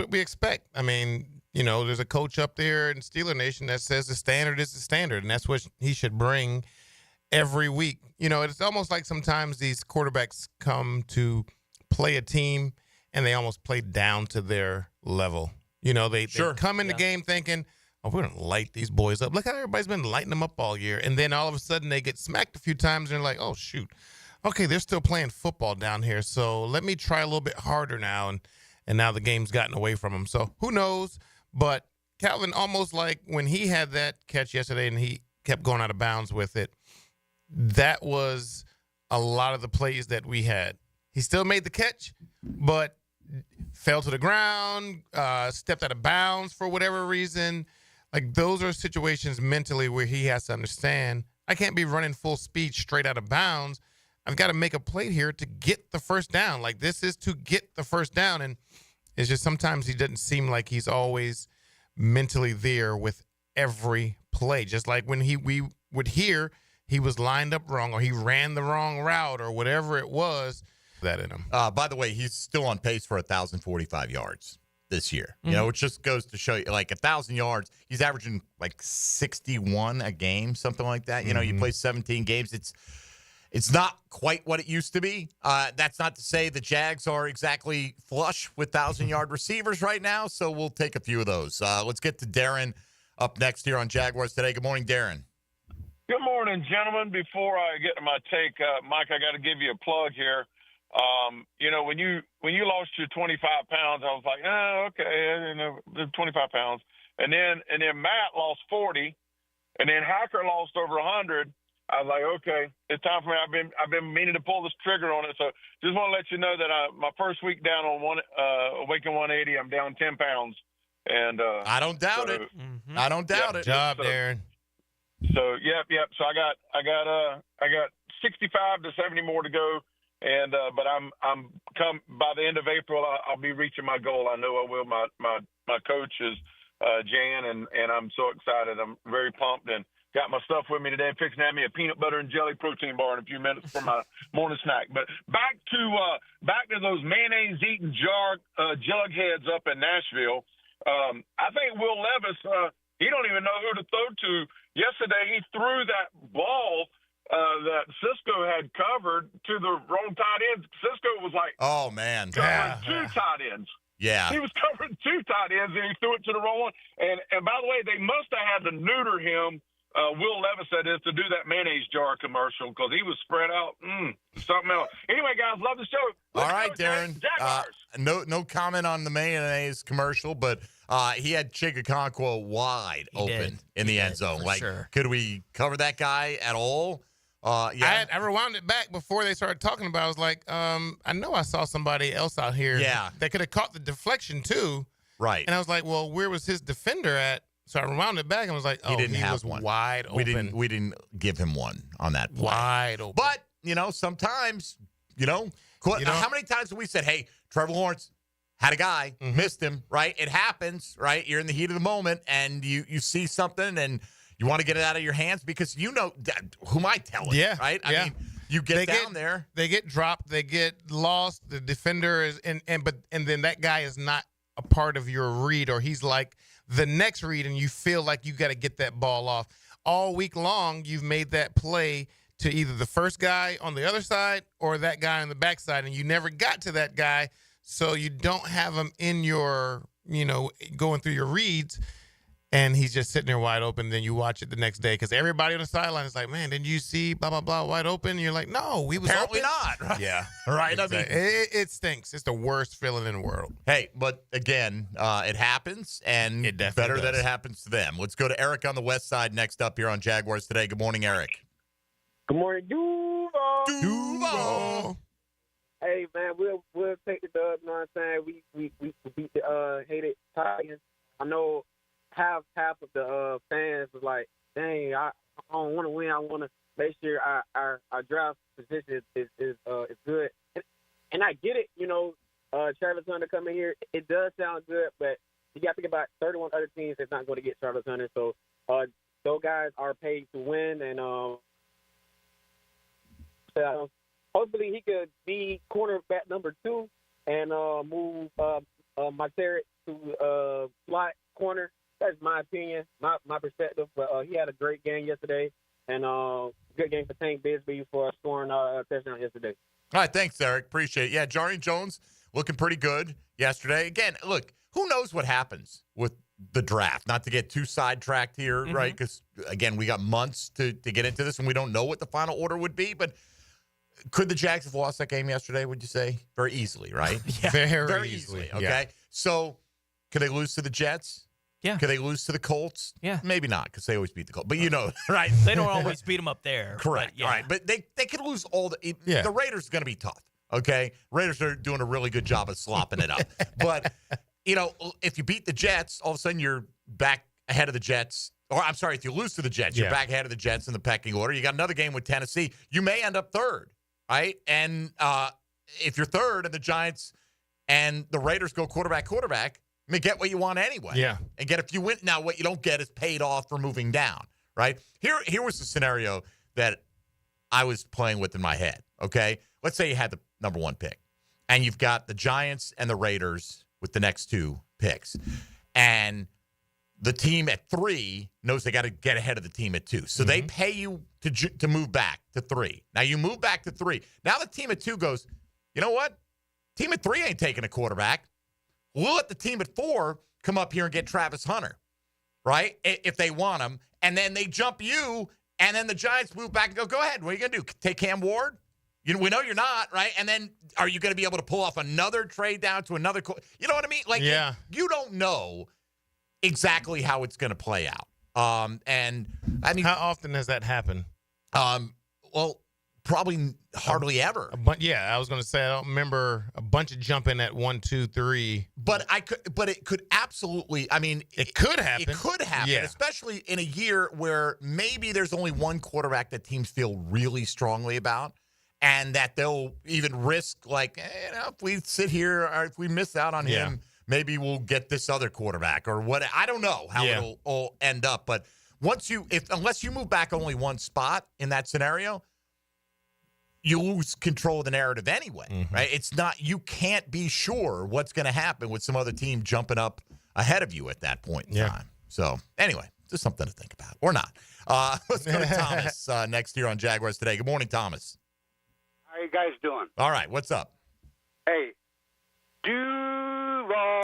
we expect. I mean, there's a coach up there in Steeler Nation that says the standard is the standard, and that's what he should bring. every week. You know, it's almost like sometimes these quarterbacks come to play a team and they almost play down to their level. You know, they come in the game thinking, oh, we're going to light these boys up. Look how everybody's been lighting them up all year. And then all of a sudden they get smacked a few times and they're like, oh, shoot. Okay, they're still playing football down here, so let me try a little bit harder now. And now the game's gotten away from him. So who knows? But Calvin, almost like when he had that catch yesterday and he kept going out of bounds with it, that was a lot of the plays that we had. He still made the catch, but fell to the ground, stepped out of bounds for whatever reason. Like, those are situations mentally where he has to understand, I can't be running full speed straight out of bounds. I've got to make a play here to get the first down. Like, this is to get the first down. And it's just sometimes he doesn't seem like he's always mentally there with every play. Just like when we would hear he was lined up wrong or he ran the wrong route or whatever it was, that in him. By the way, he's still on pace for 1,045 yards this year. You know, which just goes to show you, like, 1,000 yards, he's averaging like 61 a game, something like that. You know, you play 17 games. It's not quite what it used to be. That's not to say the Jags are exactly flush with 1,000-yard receivers right now, so we'll take a few of those. Let's get to Darren up next here on Jaguars Today. Good morning, Darren. Good morning, gentlemen. Before I get to my take, Mike, I got to give you a plug here. You know, when you lost your 25 pounds, I was like, oh, okay, you know, 25 pounds. And then Matt lost 40, and then Hacker lost over 100. I was like, okay, it's time for me. I've been meaning to pull this trigger on it. So just want to let you know that my first week down on Awaken 180, I'm down 10 pounds. And I don't doubt it. I don't doubt it. Good job, Darren. So yep. So I got 65 to 70 more to go. And but I'm come by the end of April, I'll be reaching my goal. I know I will. My coach is Jan, and I'm so excited. I'm very pumped and got my stuff with me today. I'm fixing to have me a peanut butter and jelly protein bar in a few minutes for my morning snack. But back to those mayonnaise eating jug heads up in Nashville. I think Will Levis, he don't even know who to throw to. Yesterday he threw that ball that Cisco had covered to the wrong tight ends. Cisco was like, oh man, covering two tight ends. Yeah, he was covering two tight ends and he threw it to the wrong one. And by the way, they must have had to neuter him. Will Levis, that is, to do that mayonnaise jar commercial because he was spread out. Something else. Anyway, guys, love the show. All right, Darren. No comment on the mayonnaise commercial, but he had Chigakonkwo wide open in the end zone. Like, could we cover that guy at all? Yeah. I rewound it back before they started talking about it. I was like, I know I saw somebody else out here that could have caught the deflection too. Right. And I was like, well, where was his defender at? So I rewound it back and was like, oh, he was one. Wide open. We didn't give him one on that play. Wide open. But, you know, sometimes, how many times have we said, hey, Trevor Lawrence had a guy, missed him, right? It happens, right? You're in the heat of the moment and you see something and you want to get it out of your hands because you know, who am I telling? Yeah. Right? I mean, you get down there. They get dropped. They get lost. The defender is, and then that guy is not a part of your read or he's like the next read and you feel like you got to get that ball off. All week long, you've made that play to either the first guy on the other side or that guy on the backside, and you never got to that guy, so you don't have him in your, going through your reads, and he's just sitting there wide open. Then you watch it the next day because everybody on the sideline is like, man, didn't you see blah, blah, blah, wide open? And you're like, no, we was apparently open. not. Right? Yeah. Right? Exactly. I mean, it stinks. It's the worst feeling in the world. Hey, but again, it happens, and it definitely better that it happens to them. Let's go to Eric on the west side next up here on Jaguars Today. Good morning, Eric. Good morning, Duval. Hey, man, we'll take the dub. You know what I'm saying? We beat the hated Titans. I know half of the fans was like, dang, I don't want to win. I want to make sure our draft position is good. And I get it, Travis Hunter coming here. It does sound good, but you got to think about 31 other teams that's not going to get Travis Hunter. So those guys are paid to win, and hopefully he could be cornerback number 2 and move Materi to slot corner. That's my opinion, my perspective. But he had a great game yesterday, and good game for Tank Bisbee for scoring a touchdown yesterday. All right, thanks, Eric. Appreciate it. Yeah, Jarian Jones looking pretty good yesterday. Again, look, who knows what happens with the draft? Not to get too sidetracked here, right? Because, again, we got months to get into this, and we don't know what the final order would be. But could the Jags have lost that game yesterday, would you say? Very easily, right? Yeah. Very easily. Okay. Yeah. So could they lose to the Jets? Yeah. Could they lose to the Colts? Yeah. Maybe not, because they always beat the Colts. But you know, right? They don't always beat them up there. Correct. But yeah. All right. But they could lose all the – the Raiders are going to be tough, okay? Raiders are doing a really good job of slopping it up. But, you know, if you beat the Jets, all of a sudden you're back ahead of the Jets. Or, I'm sorry, if you lose to the Jets, you're back ahead of the Jets in the pecking order. You got another game with Tennessee. You may end up third, right? And if you're third and the Giants and the Raiders go quarterback, I mean, get what you want anyway. Yeah. And get a few wins. Now, what you don't get is paid off for moving down, right? Here was the scenario that I was playing with in my head, okay? Let's say you had the number 1 pick, and you've got the Giants and the Raiders with the next 2 picks. And the team at 3 knows they got to get ahead of the team at 2. So they pay you to move back to 3. Now, you move back to 3. Now the team at 2 goes, you know what? Team at 3 ain't taking a quarterback. We'll let the team at 4 come up here and get Travis Hunter, right? If they want him. And then they jump you, and then the Giants move back and go ahead. What are you going to do? Take Cam Ward? We know you're not, right? And then are you going to be able to pull off another trade down to another – you know what I mean? Like, you don't know exactly how it's going to play out. And, I mean – how often has that happened? Well, probably hardly ever. I was going to say I don't remember a bunch of jumping at 1, 2, 3. But it could absolutely. I mean, it could happen. It could happen, especially in a year where maybe there's only one quarterback that teams feel really strongly about, and that they'll even risk if we sit here or if we miss out on him, maybe we'll get this other quarterback or what. I don't know how it'll all end up, but unless you move back only one spot in that scenario, you lose control of the narrative anyway, right? It's not, you can't be sure what's going to happen with some other team jumping up ahead of you at that point in time. So anyway, just something to think about or not. Let's go to Thomas next here on Jaguars Today. Good morning, Thomas. How you guys doing? All right, what's up? Hey, Duval.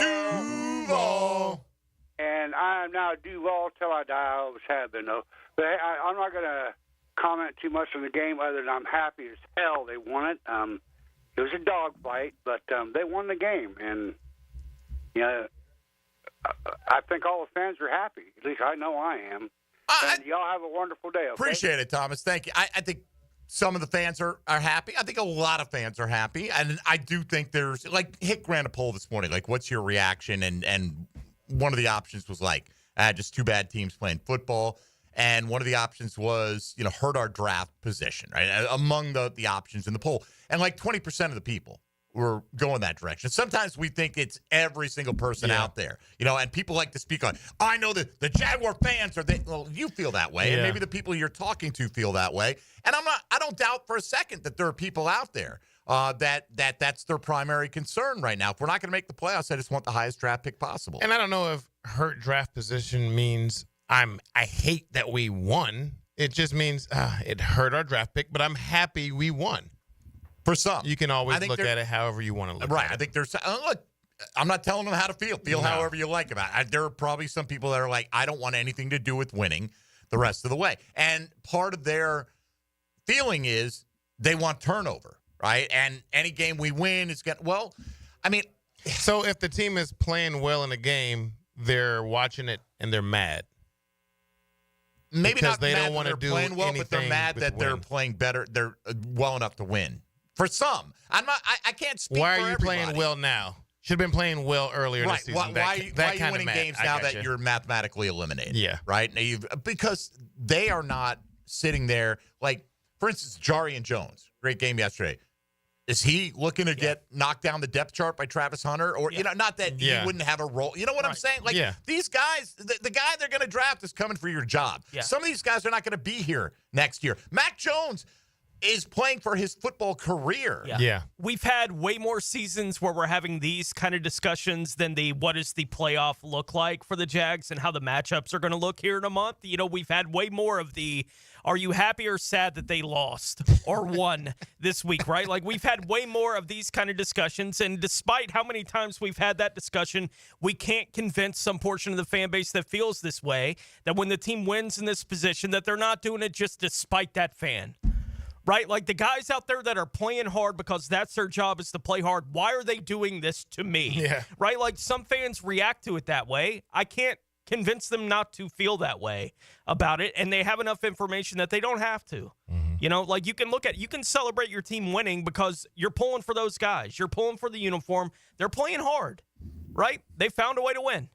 And I am now Duval till I die. I always have been, though. But I'm not going to comment too much on the game other than I'm happy as hell they won it. It was a dogfight, but they won the game. And, I think all the fans are happy. At least I know I am. And y'all have a wonderful day, okay? Appreciate it, Thomas. Thank you. I think some of the fans are happy. I think a lot of fans are happy. And I do think there's, Hick ran a poll this morning, what's your reaction? And one of the options was just 2 bad teams playing football. And one of the options was, hurt our draft position, right? Among the options in the poll. And 20% of the people were going that direction. Sometimes we think it's every single person out there, and people like to speak on, I know that the Jaguar fans well, you feel that way. And maybe the people you're talking to feel that way. And I don't doubt for a second that there are people out there that's their primary concern right now. If we're not going to make the playoffs, I just want the highest draft pick possible. And I don't know if hurt draft position means I hate that we won. It just means it hurt our draft pick, but I'm happy we won. For some. You can always look at it however you want to look at it. Right. I think there's look, I'm not telling them how to feel. Feel however you like about it. There are probably some people that are like, I don't want anything to do with winning the rest of the way. And part of their feeling is they want turnover, right? And any game we win is so if the team is playing well in a game, they're watching it and they're mad. Maybe because not they mad don't want to they're do playing well, but they're mad that they're playing better. They're well enough to win. For some, I'm not. I can't speak. Why for are you everybody. playing well now? Should have been playing well earlier this season. Why are you winning games now that you're mathematically eliminated? Yeah, right. Now because they are not sitting there for instance, Jarian Jones, great game yesterday. Is he looking to get knocked down the depth chart by Travis Hunter? Or, not that he wouldn't have a role. You know what I'm saying? These guys, the guy they're going to draft is coming for your job. Yeah. Some of these guys are not going to be here next year. Mac Jones, is playing for his football career. Yeah. We've had way more seasons where we're having these kind of discussions than the what does the playoff look like for the Jags and how the matchups are going to look here in a month. You know, we've had way more of the are you happy or sad that they lost or won this week, right? Like, we've had way more of these kind of discussions, and despite how many times we've had that discussion, we can't convince some portion of the fan base that feels this way that when the team wins in this position that they're not doing it just despite that fan. Right? Like, the guys out there that are playing hard because that's their job is to play hard, why are they doing this to me? Yeah. Right? Like, some fans react to it that way. I can't convince them not to feel that way about it, and they have enough information that they don't have to. You know, like, you can celebrate your team winning because you're pulling for those guys. You're pulling for the uniform. They're playing hard, right? They found a way to win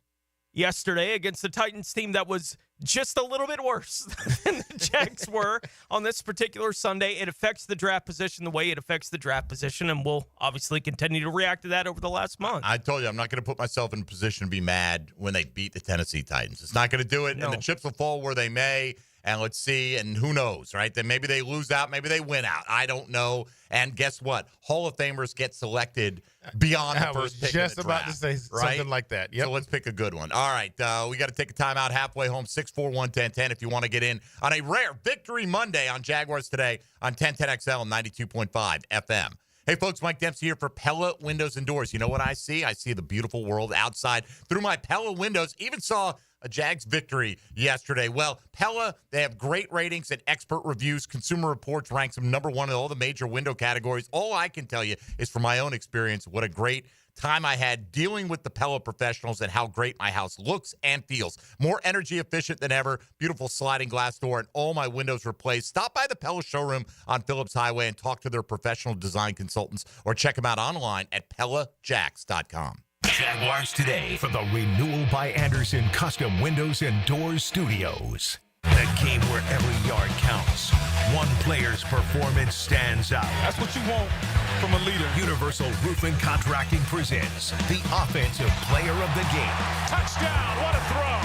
yesterday against the Titans team that was just a little bit worse than the Jags were on this particular Sunday. It affects the draft position the way it affects the draft position, and we'll obviously continue to react to that over the last month. I told you I'm not going to put myself in a position to be mad when they beat the Tennessee Titans. It's not going to do it, and the chips will fall where they may. And let's see, and who knows, right? Then maybe they lose out, maybe they win out. I don't know. And guess what? Hall of Famers get selected beyond the first pick. Just in the about draft, to say right? something like that. Yep. So let's pick a good one. All right, we got to take a timeout halfway home. 641-1010 if you want to get in on a rare Victory Monday on Jaguars Today on 1010XL 92.5 FM. Hey, folks, Mike Dempsey here for Pella Windows and Doors. You know what I see? I see the beautiful world outside through my Pella windows. Even saw a Jags victory yesterday. Well, Pella, they have great ratings and expert reviews. Consumer Reports ranks them number one in all the major window categories. All I can tell you is from my own experience, what a great time I had dealing with the Pella professionals and how great my house looks and feels. More energy efficient than ever. Beautiful sliding glass door and all my windows replaced. Stop by the Pella showroom on Phillips Highway and talk to their professional design consultants or check them out online at PellaJax.com. Jaguars Today for the Renewal by Anderson Custom Windows and Doors Studios. The game where every yard counts. One player's performance stands out. That's what you want from a leader. Universal Roofing Contracting presents the Offensive Player of the Game. Touchdown, what a throw!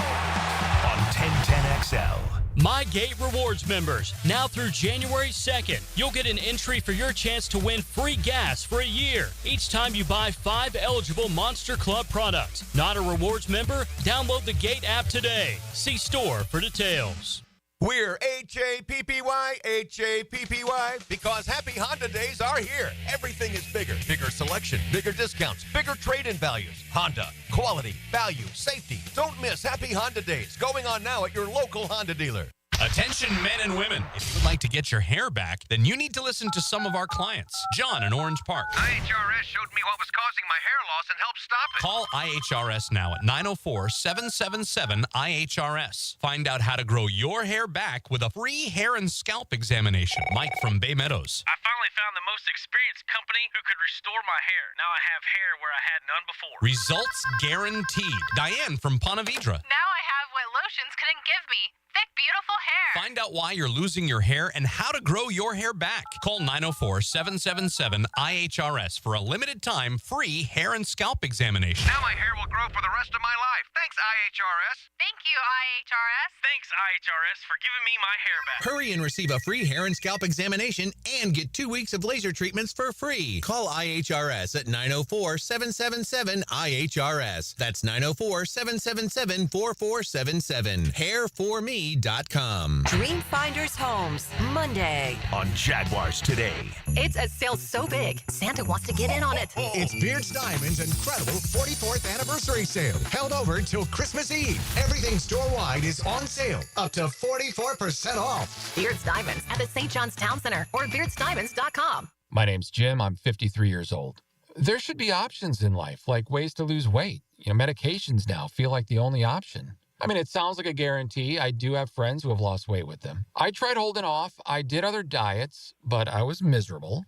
On 1010XL. My Gate Rewards members, now through January 2nd, you'll get an entry for your chance to win free gas for a year each time you buy 5 eligible Monster Club products. Not a rewards member? Download the Gate app today. See store for details. We're H-A-P-P-Y, H-A-P-P-Y, because Happy Honda Days are here. Everything is bigger. Bigger selection, bigger discounts, bigger trade-in values. Honda, quality, value, safety. Don't miss Happy Honda Days, going on now at your local Honda dealer. Attention men and women. If you would like to get your hair back, then you need to listen to some of our clients. John in Orange Park. IHRS showed me what was causing my hair loss and helped stop it. Call IHRS now at 904-777-IHRS. Find out how to grow your hair back with a free hair and scalp examination. Mike from Bay Meadows. I finally found the most experienced company who could restore my hair. Now I have hair where I had none before. Results guaranteed. Diane from Ponte Vedra. Now I have what lotions couldn't give me. Thick, beautiful hair. Find out why you're losing your hair and how to grow your hair back. Call 904-777-IHRS for a limited time free hair and scalp examination. Now my hair will grow for the rest of my life. Thanks, IHRS. Thank you, IHRS. Thanks, IHRS, for giving me my hair back. Hurry and receive a free hair and scalp examination and get 2 weeks of laser treatments for free. Call IHRS at 904-777-IHRS. That's 904-777-4477. Hairforme.com. Dreamfinders Homes, Monday. On Jaguars Today. It's a sale so big, Santa wants to get in on it. It's Beards Diamond's incredible 44th anniversary sale, held over till Christmas Eve. Everything store-wide is on sale, up to 44% off. Beards Diamonds at the St. John's Town Center or beardsdiamonds.com. My name's Jim. I'm 53 years old. There should be options in life, like ways to lose weight. Medications now feel like the only option. I mean, it sounds like a guarantee. I do have friends who have lost weight with them. I tried holding off. I did other diets, but I was miserable.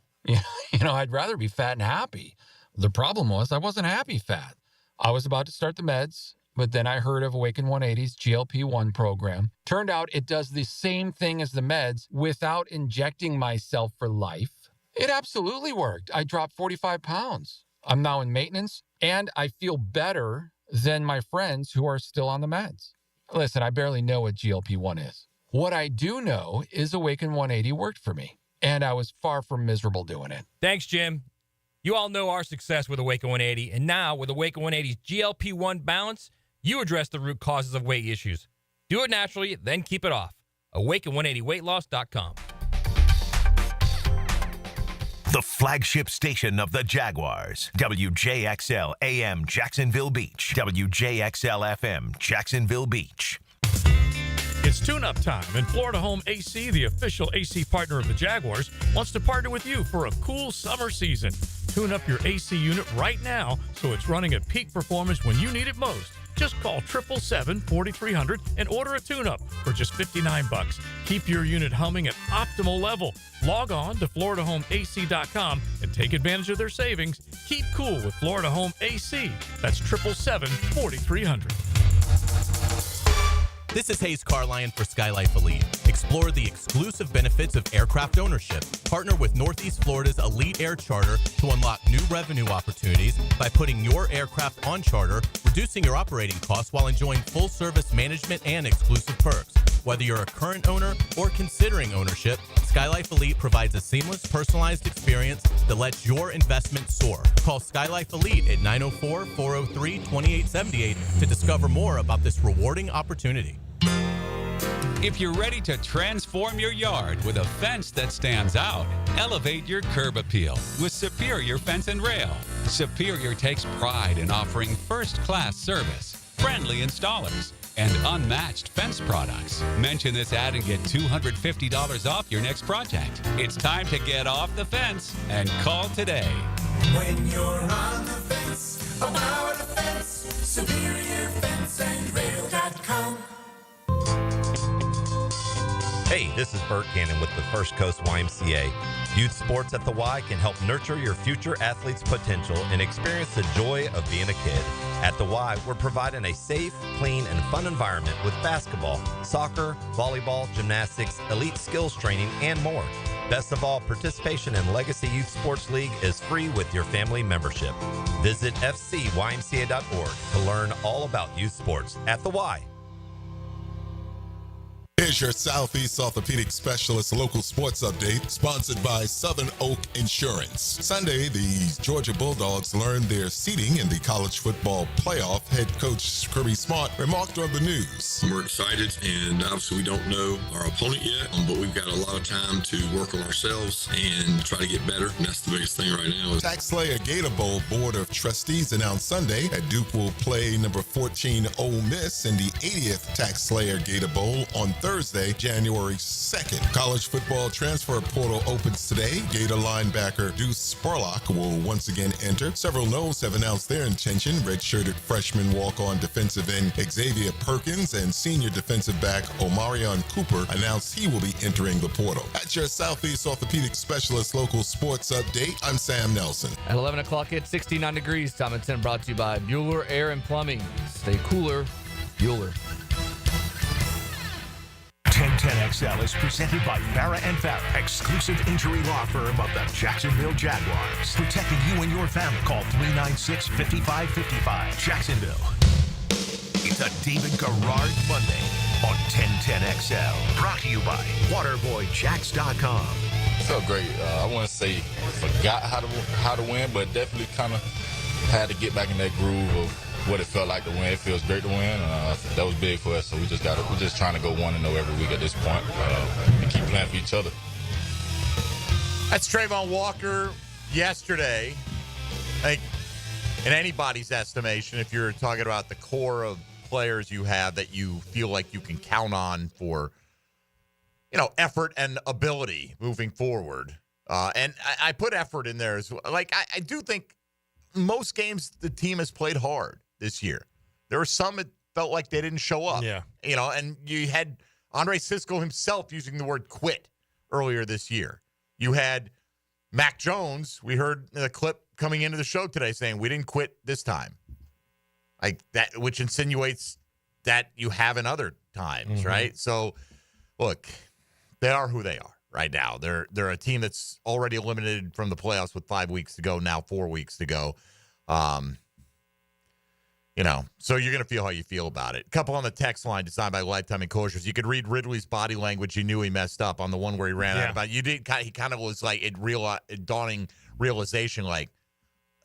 I'd rather be fat and happy. The problem was I wasn't happy fat. I was about to start the meds, but then I heard of Awaken 180's GLP-1 program. Turned out it does the same thing as the meds without injecting myself for life. It absolutely worked. I dropped 45 pounds. I'm now in maintenance, and I feel better than my friends who are still on the meds. Listen, I barely know what GLP-1 is. What I do know is Awaken 180 worked for me. and I was far from miserable doing it. Thanks, Jim. You all know our success with Awake 180, and now with Awake 180's GLP-1 Balance, you address the root causes of weight issues. Do it naturally, then keep it off. Awaken180weightloss.com. The flagship station of the Jaguars. WJXL AM Jacksonville Beach. WJXL FM Jacksonville Beach. It's tune-up time, and Florida Home AC, the official AC partner of the Jaguars, wants to partner with you for a cool summer season. Tune up your AC unit right now so it's running at peak performance when you need it most. Just call 777-4300 and order a tune-up for just $59. Keep your unit humming at optimal level. Log on to FloridaHomeAC.com and take advantage of their savings. Keep cool with Florida Home AC. That's 777-4300. This is Hayes Carline for Skylife Elite. Explore the exclusive benefits of aircraft ownership. Partner with Northeast Florida's Elite Air Charter to unlock new revenue opportunities by putting your aircraft on charter, reducing your operating costs while enjoying full service management and exclusive perks. Whether you're a current owner or considering ownership, Skylife Elite provides a seamless, personalized experience that lets your investment soar. Call Skylife Elite at 904-403-2878 to discover more about this rewarding opportunity. If you're ready to transform your yard with a fence that stands out, elevate your curb appeal with Superior Fence and Rail. Superior takes pride in offering first-class service, friendly installers, and unmatched fence products. Mention this ad and get $250 off your next project. It's time to get off the fence and call today. When you're on the fence, about a fence, SuperiorFenceandRail.com. Hey, this is Bert Cannon with the First Coast YMCA. Youth sports at the Y can help nurture your future athlete's potential and experience the joy of being a kid. At the Y, we're providing a safe, clean, and fun environment with basketball, soccer, volleyball, gymnastics, elite skills training, and more. Best of all, participation in Legacy Youth Sports League is free with your family membership. Visit fcymca.org to learn all about youth sports at the Y. Here's your Southeast Orthopedic Specialist local sports update, sponsored by Southern Oak Insurance. Sunday, the Georgia Bulldogs learned their seeding in the college football playoff. Head coach Kirby Smart remarked on the news. We're excited, and obviously we don't know our opponent yet, but we've got a lot of time to work on ourselves and try to get better, and that's the biggest thing right now. Tax Slayer Gator Bowl Board of Trustees announced Sunday that Duke will play number 14 Ole Miss in the 80th Tax Slayer Gator Bowl on Thursday, January 2nd. College football transfer portal opens today. Gator linebacker Deuce Spurlock will once again enter. Several Noles have announced their intention. Redshirted freshman walk-on defensive end Xavier Perkins and senior defensive back Omarion Cooper announced he will be entering the portal. At your Southeast Orthopedic Specialist local sports update, I'm Sam Nelson. At 11 o'clock, it's 69 degrees. Time at 10, brought to you by Bueller Air and Plumbing. Stay cooler, Bueller. 1010XL is presented by Farah & Farah, exclusive injury law firm of the Jacksonville Jaguars. Protecting you and your family. Call 396-5555. Jacksonville. It's a David Garrard Monday on 1010XL. Brought to you by WaterboyJacks.com. Felt great. I want to say forgot how to win, but definitely kind of had to get back in that groove of what it felt like to win. It feels great to win. That was big for us. So we're just trying to go 1-0 every week at this point and keep playing for each other. That's Trayvon Walker yesterday. I think in anybody's estimation, if you're talking about the core of players you have that you feel like you can count on for, effort and ability moving forward. And I put effort in there as well. Like, I do think most games the team has played hard this year. There were some that felt like they didn't show up. Yeah. And you had Andre Sisco himself using the word quit earlier this year. You had Mac Jones. We heard the clip coming into the show today saying we didn't quit this time. Like that, which insinuates that you have in other times, right? So, look, they are who they are right now. They're a team that's already eliminated from the playoffs with 5 weeks to go, now 4 weeks to go. So you're going to feel how you feel about it. A couple on the text line designed by Lifetime Enclosures. You could read Ridley's body language. You knew he messed up on the one where he ran out about. He kind of was like a dawning realization, like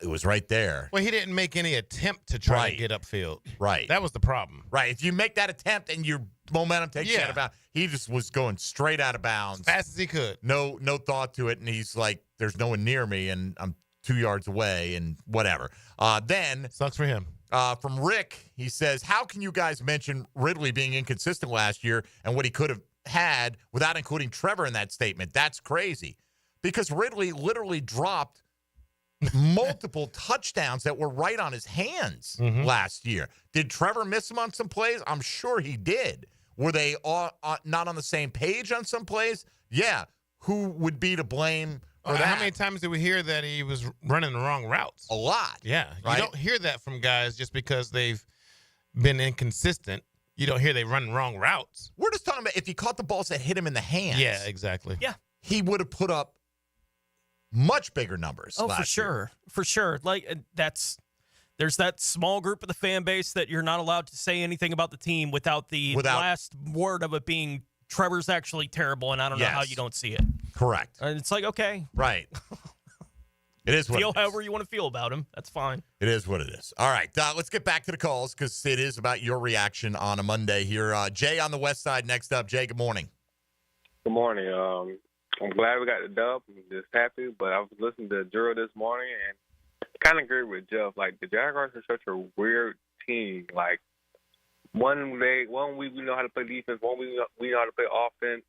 it was right there. Well, he didn't make any attempt to try to get upfield. Right. That was the problem. Right. If you make that attempt and your momentum takes you out of bounds, he just was going straight out of bounds. As fast as he could. No thought to it. And he's like, there's no one near me and I'm 2 yards away and whatever. Then. Sucks for him. From Rick, he says, how can you guys mention Ridley being inconsistent last year and what he could have had without including Trevor in that statement? That's crazy. Because Ridley literally dropped multiple touchdowns that were right on his hands last year. Did Trevor miss him on some plays? I'm sure he did. Were they all not on the same page on some plays? Yeah. Who would be to blame for that? How many times did we hear that he was running the wrong routes? A lot. Yeah. Right? You don't hear that from guys just because they've been inconsistent. You don't hear they run wrong routes. We're just talking about if he caught the balls that hit him in the hands. Yeah, exactly. Yeah. He would have put up much bigger numbers. Oh, for sure. For sure. Like, there's that small group of the fan base that you're not allowed to say anything about the team without last word of it being Trevor's actually terrible, and I don't know how you don't see it. Correct. And it's like, okay. Right. It is what feel it is. however you want to feel about him. That's fine. It is what it is. All right. Let's get back to the calls because it is about your reaction on a Monday here. Jay on the west side next up. Jay, good morning. Good morning. I'm glad we got the dub. I'm just happy, but I was listening to Drew this morning and kind of agree with Jeff. Like, the Jaguars are such a weird team. Like, one week we know how to play defense, one week we know how to play offense.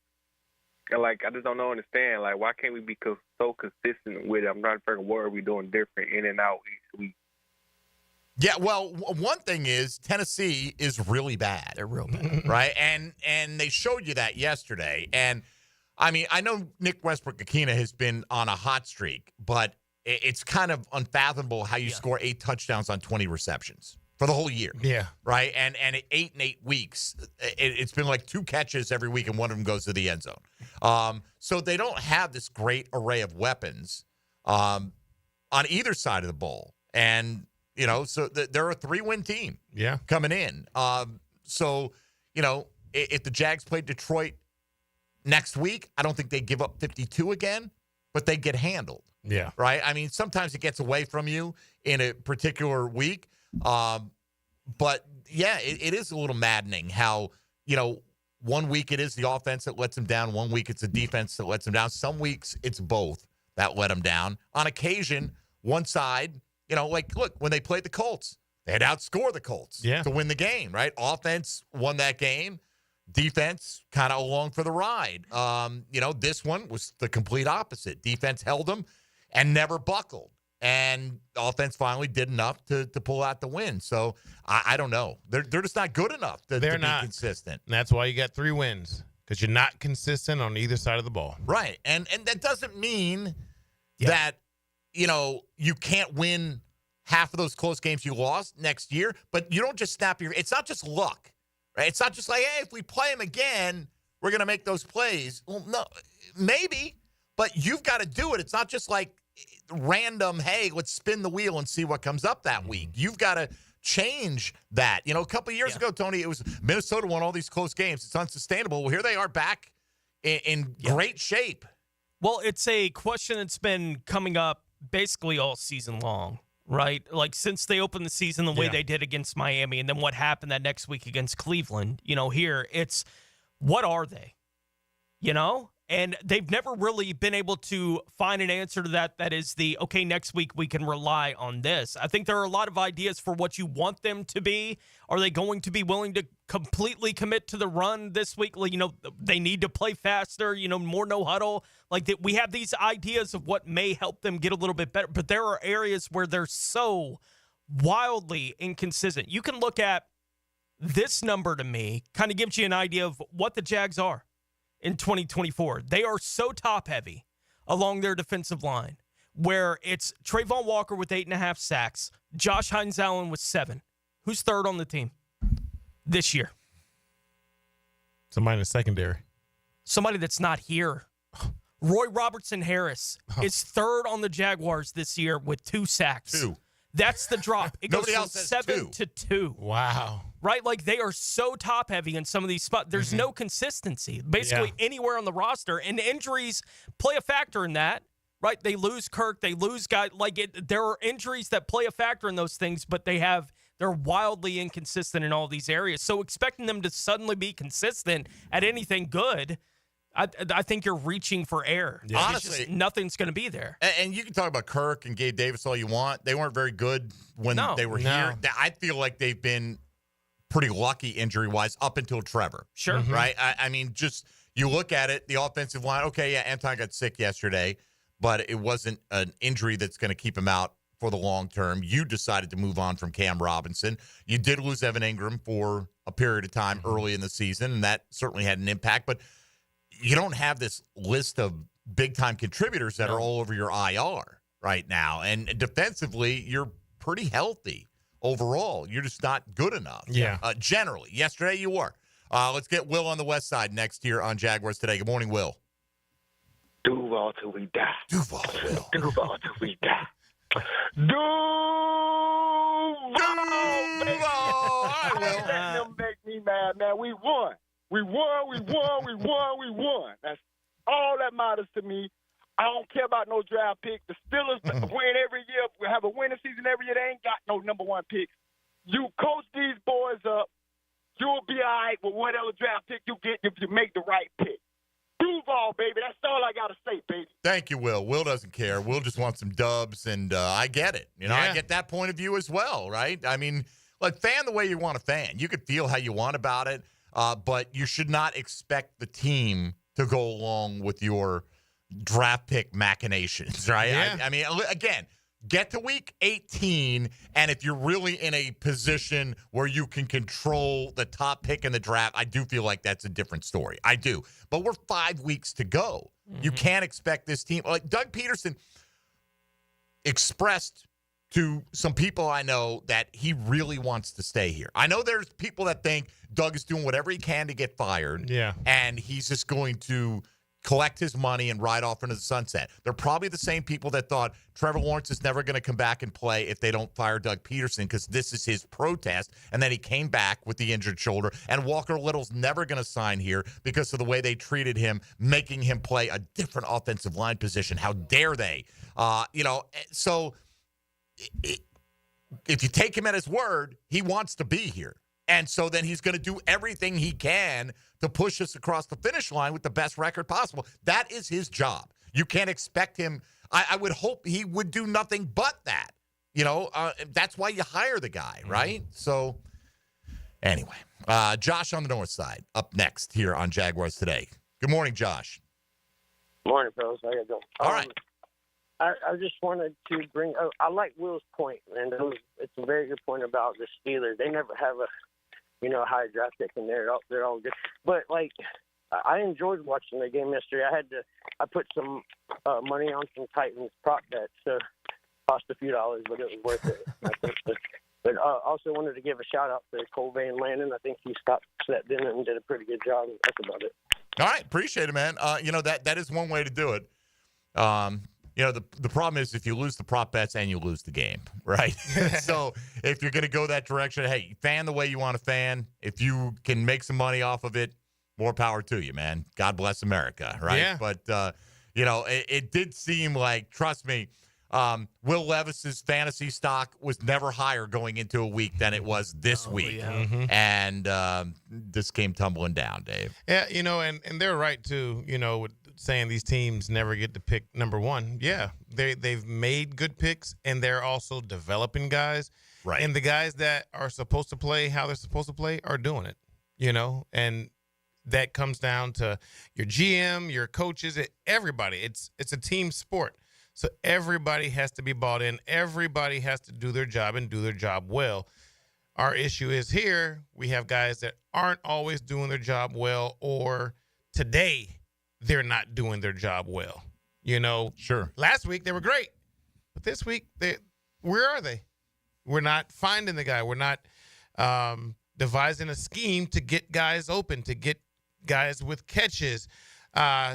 And, like, I just don't understand. Like, why can't we be so consistent with it? I'm trying to figure out what are we doing different in and out each week. Yeah, well, one thing is Tennessee is really bad. They're real bad. Right? And they showed you that yesterday. And, I mean, I know Nick Westbrook-Akina has been on a hot streak, but it's kind of unfathomable how you score 8 touchdowns on 20 receptions for the whole year. Yeah. Right? And 8 in 8 weeks, it's been like 2 catches every week, and one of them goes to the end zone. So they don't have this great array of weapons on either side of the ball. And, so they're a 3-win team coming in. So, if the Jags played Detroit next week, I don't think they give up 52 again, but they get handled. Yeah. Right? I mean, sometimes it gets away from you in a particular week. But, yeah, it is a little maddening how, 1 week it is the offense that lets them down. 1 week it's the defense that lets them down. Some weeks it's both that let them down. On occasion, one side, like, look, when they played the Colts, they had to outscore the Colts to win the game, right? Offense won that game. Defense kind of along for the ride. This one was the complete opposite. Defense held them and never buckled. And offense finally did enough to pull out the win. So, I don't know. They're just not good enough to be consistent. And that's why you got 3 wins, because you're not consistent on either side of the ball. Right. And that doesn't mean that, you can't win half of those close games you lost next year. But you don't just snap your – it's not just luck. Right? It's not just like, hey, if we play them again, we're going to make those plays. Well, no, maybe, but you've got to do it. It's not just like random, hey, let's spin the wheel and see what comes up that week. You've got to change that. A couple of years ago, Tony, it was Minnesota won all these close games. It's unsustainable. Well, here they are back in great shape. Well, it's a question that's been coming up basically all season long. Right? Like, since they opened the season the way they did against Miami, and then what happened that next week against Cleveland, here, it's, what are they? And they've never really been able to find an answer to that is the, okay, next week we can rely on this. I think there are a lot of ideas for what you want them to be. Are they going to be willing to completely commit to the run this week? They need to play faster, more no huddle. We have these ideas of what may help them get a little bit better, but there are areas where they're so wildly inconsistent. You can look at this number to me, kind of gives you an idea of what the Jags are in 2024. They are so top-heavy along their defensive line, where it's Trayvon Walker with 8.5 sacks, Josh Hines-Allen with 7. Who's third on the team this year? Somebody in the secondary. Somebody that's not here. Roy Robertson Harris is third on the Jaguars this year with 2 sacks. That's the drop. It goes Nobody from else has 7 to 2. Wow. Right? Like, they are so top-heavy in some of these spots. There's no consistency, basically anywhere on the roster, and injuries play a factor in that, right? They lose Kirk. They lose guys. There are injuries that play a factor in those things, but they're wildly inconsistent in all these areas. So expecting them to suddenly be consistent at anything good, I think you're reaching for air. Yeah. Honestly, nothing's going to be there. And you can talk about Kirk and Gabe Davis all you want. They weren't very good when they were here. I feel like they've been pretty lucky injury-wise up until Trevor. Sure. Right? I mean, just you look at it, the offensive line, okay, yeah, Anton got sick yesterday, but it wasn't an injury that's going to keep him out for the long term. You decided to move on from Cam Robinson. You did lose Evan Ingram for a period of time early in the season, and that certainly had an impact. But you don't have this list of big-time contributors that are all over your IR right now. And defensively, you're pretty healthy overall. You're just not good enough. Yeah. Generally. Yesterday, you were. Let's get Will on the west side next here on Jaguars Today. Good morning, Will. Duval till we die. Duval, Will. Duval till we die. Duval! All right, Will. Let them make me mad, man. We won. We won. That's all that matters to me. I don't care about no draft pick. The Steelers win every year. We have a winning season every year. They ain't got no number one picks. You coach these boys up, you'll be all right with whatever draft pick you get if you make the right pick. Duval, baby. That's all I got to say, baby. Thank you, Will. Will doesn't care. Will just wants some dubs, and I get it. I get that point of view as well, right? I mean, fan the way you want to fan. You could feel how you want about it, but you should not expect the team to go along with your draft pick machinations, right? Yeah. I mean, again, get to week 18, and if you're really in a position where you can control the top pick in the draft, I do feel like that's a different story. I do. But we're 5 weeks to go. You can't expect this team. Like Doug Peterson expressed to some people I know that he really wants to stay here. I know there's people that think Doug is doing whatever he can to get fired. Yeah. And he's just going to collect his money and ride off into the sunset. They're probably the same people that thought Trevor Lawrence is never going to come back and play if they don't fire Doug Peterson because this is his protest. And then he came back with the injured shoulder. And Walker Little's never going to sign here because of the way they treated him, making him play a different offensive line position. How dare they? So if you take him at his word, he wants to be here. And so then he's going to do everything he can to push us across the finish line with the best record possible. That is his job. You can't expect him. I would hope he would do nothing but that. That's why you hire the guy, right? So anyway, Josh on the north side up next here on Jaguars Today. Good morning, Josh. Morning, fellas. How you doing? All right. I just wanted to bring I like Will's point, and it's a very good point about the Steelers. They never have a high draft pick, and they're all good. But I enjoyed watching the game yesterday. I put some money on some Titans prop bets. So cost a few dollars, but it was worth it. But also wanted to give a shout out to Colvin Landon. I think he stepped in and did a pretty good job. That's about it. All right, appreciate it, man. That is one way to do it. The problem is if you lose the prop bets and you lose the game, right? So if you're going to go that direction, hey, fan the way you want to fan. If you can make some money off of it, more power to you, man. God bless America, right? Yeah. But, it did seem like, trust me, Will Levis's fantasy stock was never higher going into a week than it was this week. Yeah. Mm-hmm. And this came tumbling down, Dave. Yeah, and they're right, too, with saying these teams never get to pick number one. Yeah, they've made good picks, and they're also developing guys. Right. And the guys that are supposed to play how they're supposed to play are doing it, and that comes down to your GM, your coaches, everybody. It's a team sport. So everybody has to be bought in. Everybody has to do their job and do their job well. Our issue is here, we have guys that aren't always doing their job well, or today they're not doing their job well. Sure. Last week they were great, but this week, where are they? We're not finding the guy. We're not devising a scheme to get guys open, to get guys with catches.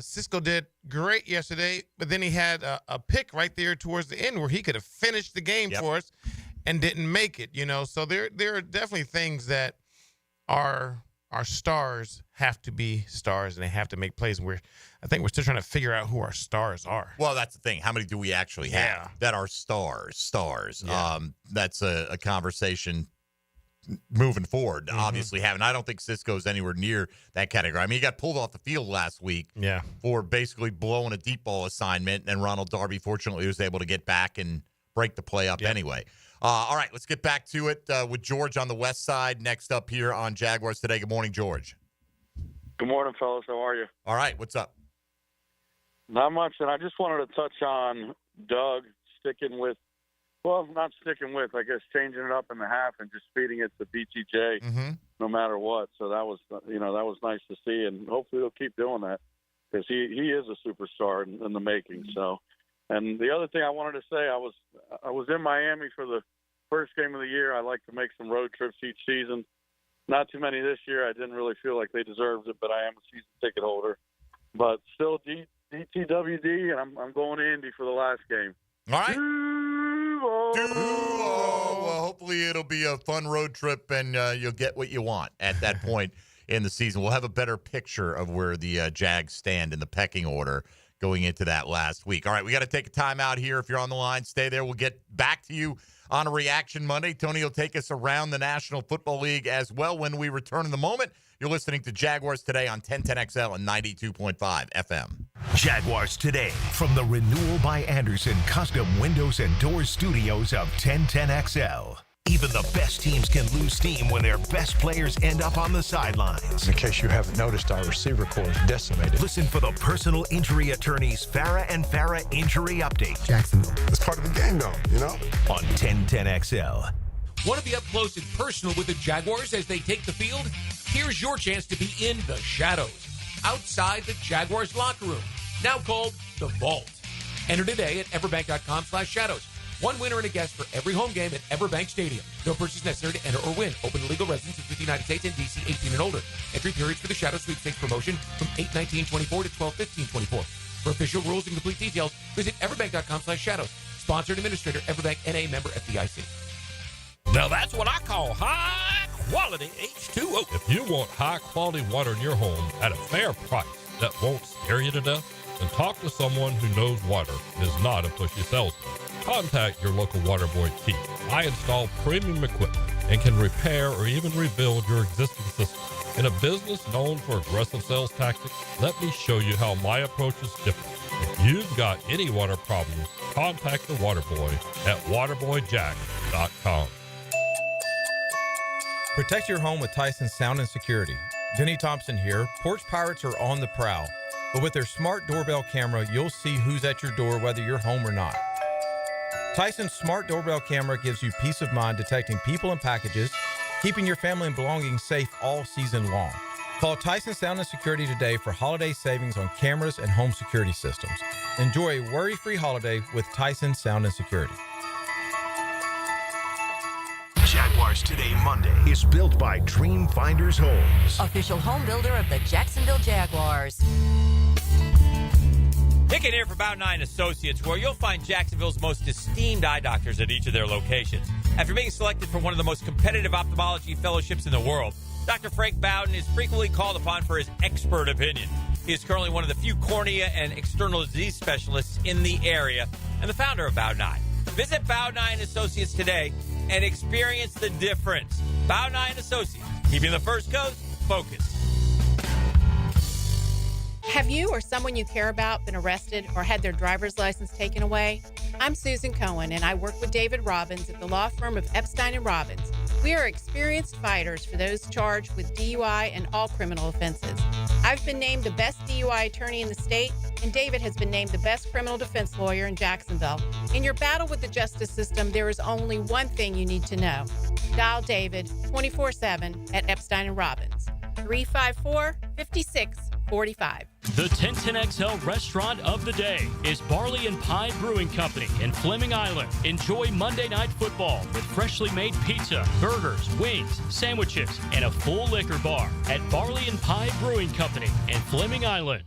Cisco did great yesterday, but then he had a pick right there towards the end where he could have finished the game for us. and didn't make it, So there are definitely things that our stars have to be stars, and they have to make plays. And I think we're still trying to figure out who our stars are. Well, that's the thing. How many do we actually have that are stars? Yeah. That's a conversation moving forward, obviously. I don't think Cisco's anywhere near that category. I mean, he got pulled off the field last week for basically blowing a deep ball assignment, and Ronald Darby, fortunately, was able to get back and break the play up anyway. All right, let's get back to it with George on the west side next up here on Jaguars Today. Good morning, George. Good morning, fellas. How are you? All right, what's up? Not much, and I just wanted to touch on Doug I guess changing it up in the half and just feeding it to BTJ no matter what. So that was nice to see, and hopefully he'll keep doing that because he is a superstar in the making. So, and the other thing I wanted to say, I was in Miami for the first game of the year. I like to make some road trips each season. Not too many this year. I didn't really feel like they deserved it, but I am a season ticket holder. But still, DTWD, and I'm going to Indy for the last game. All right. Well, hopefully it'll be a fun road trip, and you'll get what you want at that point in the season. We'll have a better picture of where the Jags stand in the pecking order going into that last week. All right, we got to take a time out here. If you're on the line, stay there. We'll get back to you on a Reaction Monday. Tony will take us around the National Football League as well when we return in the moment. You're listening to Jaguars Today on 1010XL and 92.5 FM. Jaguars Today from the Renewal by Anderson Custom Windows and Doors Studios of 1010XL. Even the best teams can lose steam when their best players end up on the sidelines. In case you haven't noticed, our receiver corps is decimated. Listen for the personal injury attorneys Farah and Farah Injury Update. Jacksonville. It's part of the game, though, On 1010XL. Want to be up close and personal with the Jaguars as they take the field? Here's your chance to be in the shadows, outside the Jaguars locker room, now called the Vault. Enter today at everbank.com/shadows. One winner and a guest for every home game at Everbank Stadium. No purchase necessary to enter or win. Open to legal residents of the United States and D.C. 18 and older. Entry periods for the Shadow Sweepstakes promotion from 8/19/24 to 12/15/24. For official rules and complete details, visit everbank.com/shadows. Sponsored administrator, Everbank N.A. member FDIC. Now that's what I call high-quality H2O. If you want high-quality water in your home at a fair price that won't scare you to death, then talk to someone who knows water and is not a pushy salesman. Contact your local water boy, Keith. I install premium equipment and can repair or even rebuild your existing system. In a business known for aggressive sales tactics, let me show you how my approach is different. If you've got any water problems, contact the water boy at waterboyjack.com. Protect your home with Tyson Sound and Security. Denny Thompson here. Porch pirates are on the prowl. But with their smart doorbell camera, you'll see who's at your door whether you're home or not. Tyson's smart doorbell camera gives you peace of mind detecting people and packages, keeping your family and belongings safe all season long. Call Tyson Sound and Security today for holiday savings on cameras and home security systems. Enjoy a worry-free holiday with Tyson Sound and Security. Jaguars Today Monday is built by Dream Finders Homes. Official home builder of the Jacksonville Jaguars. Pick it here for Bow 9 Associates, where you'll find Jacksonville's most esteemed eye doctors at each of their locations. After being selected for one of the most competitive ophthalmology fellowships in the world, Dr. Frank Bowden is frequently called upon for his expert opinion. He is currently one of the few cornea and external disease specialists in the area and the founder of Bow 9. Visit Bow 9 Associates today and experience the difference. Bow 9 Associates, keeping the First Coast focused. Have you or someone you care about been arrested or had their driver's license taken away? I'm Susan Cohen, and I work with David Robbins at the law firm of Epstein & Robbins. We are experienced fighters for those charged with DUI and all criminal offenses. I've been named the best DUI attorney in the state, and David has been named the best criminal defense lawyer in Jacksonville. In your battle with the justice system, there is only one thing you need to know. Dial David 24/7 at Epstein & Robbins, 354-5645. The 1010XL restaurant of the day is Barley and Pie Brewing Company in Fleming Island. Enjoy Monday Night Football with freshly made pizza, burgers, wings, sandwiches, and a full liquor bar at Barley and Pie Brewing Company in Fleming Island.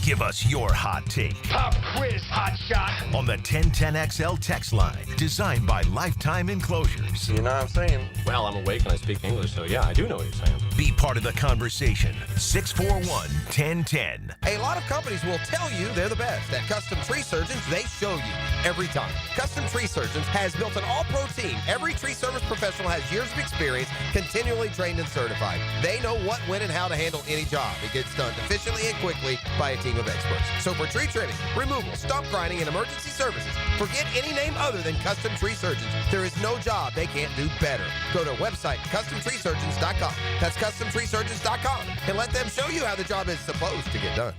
Give us your hot take. Pop quiz, hot shot. On the 1010XL text line, designed by Lifetime Enclosures. You know what I'm saying? Well, I'm awake and I speak English, so yeah, I do know what you're saying. Be part of the conversation. 641-1010. A lot of companies will tell you they're the best. At Custom Tree Surgeons, they show you every time. Custom Tree Surgeons has built an all-pro team. Every tree service professional has years of experience, continually trained and certified. They know what, when, and how to handle any job. It gets done efficiently and quickly by a team of experts. So for tree trimming, removal, stump grinding, and emergency services, forget any name other than Custom Tree Surgeons. There is no job they can't do better. Go to our website, CustomTreeSurgeons.com. That's CustomTreeSurgeons.com, and let them show you how the job is supposed to get done.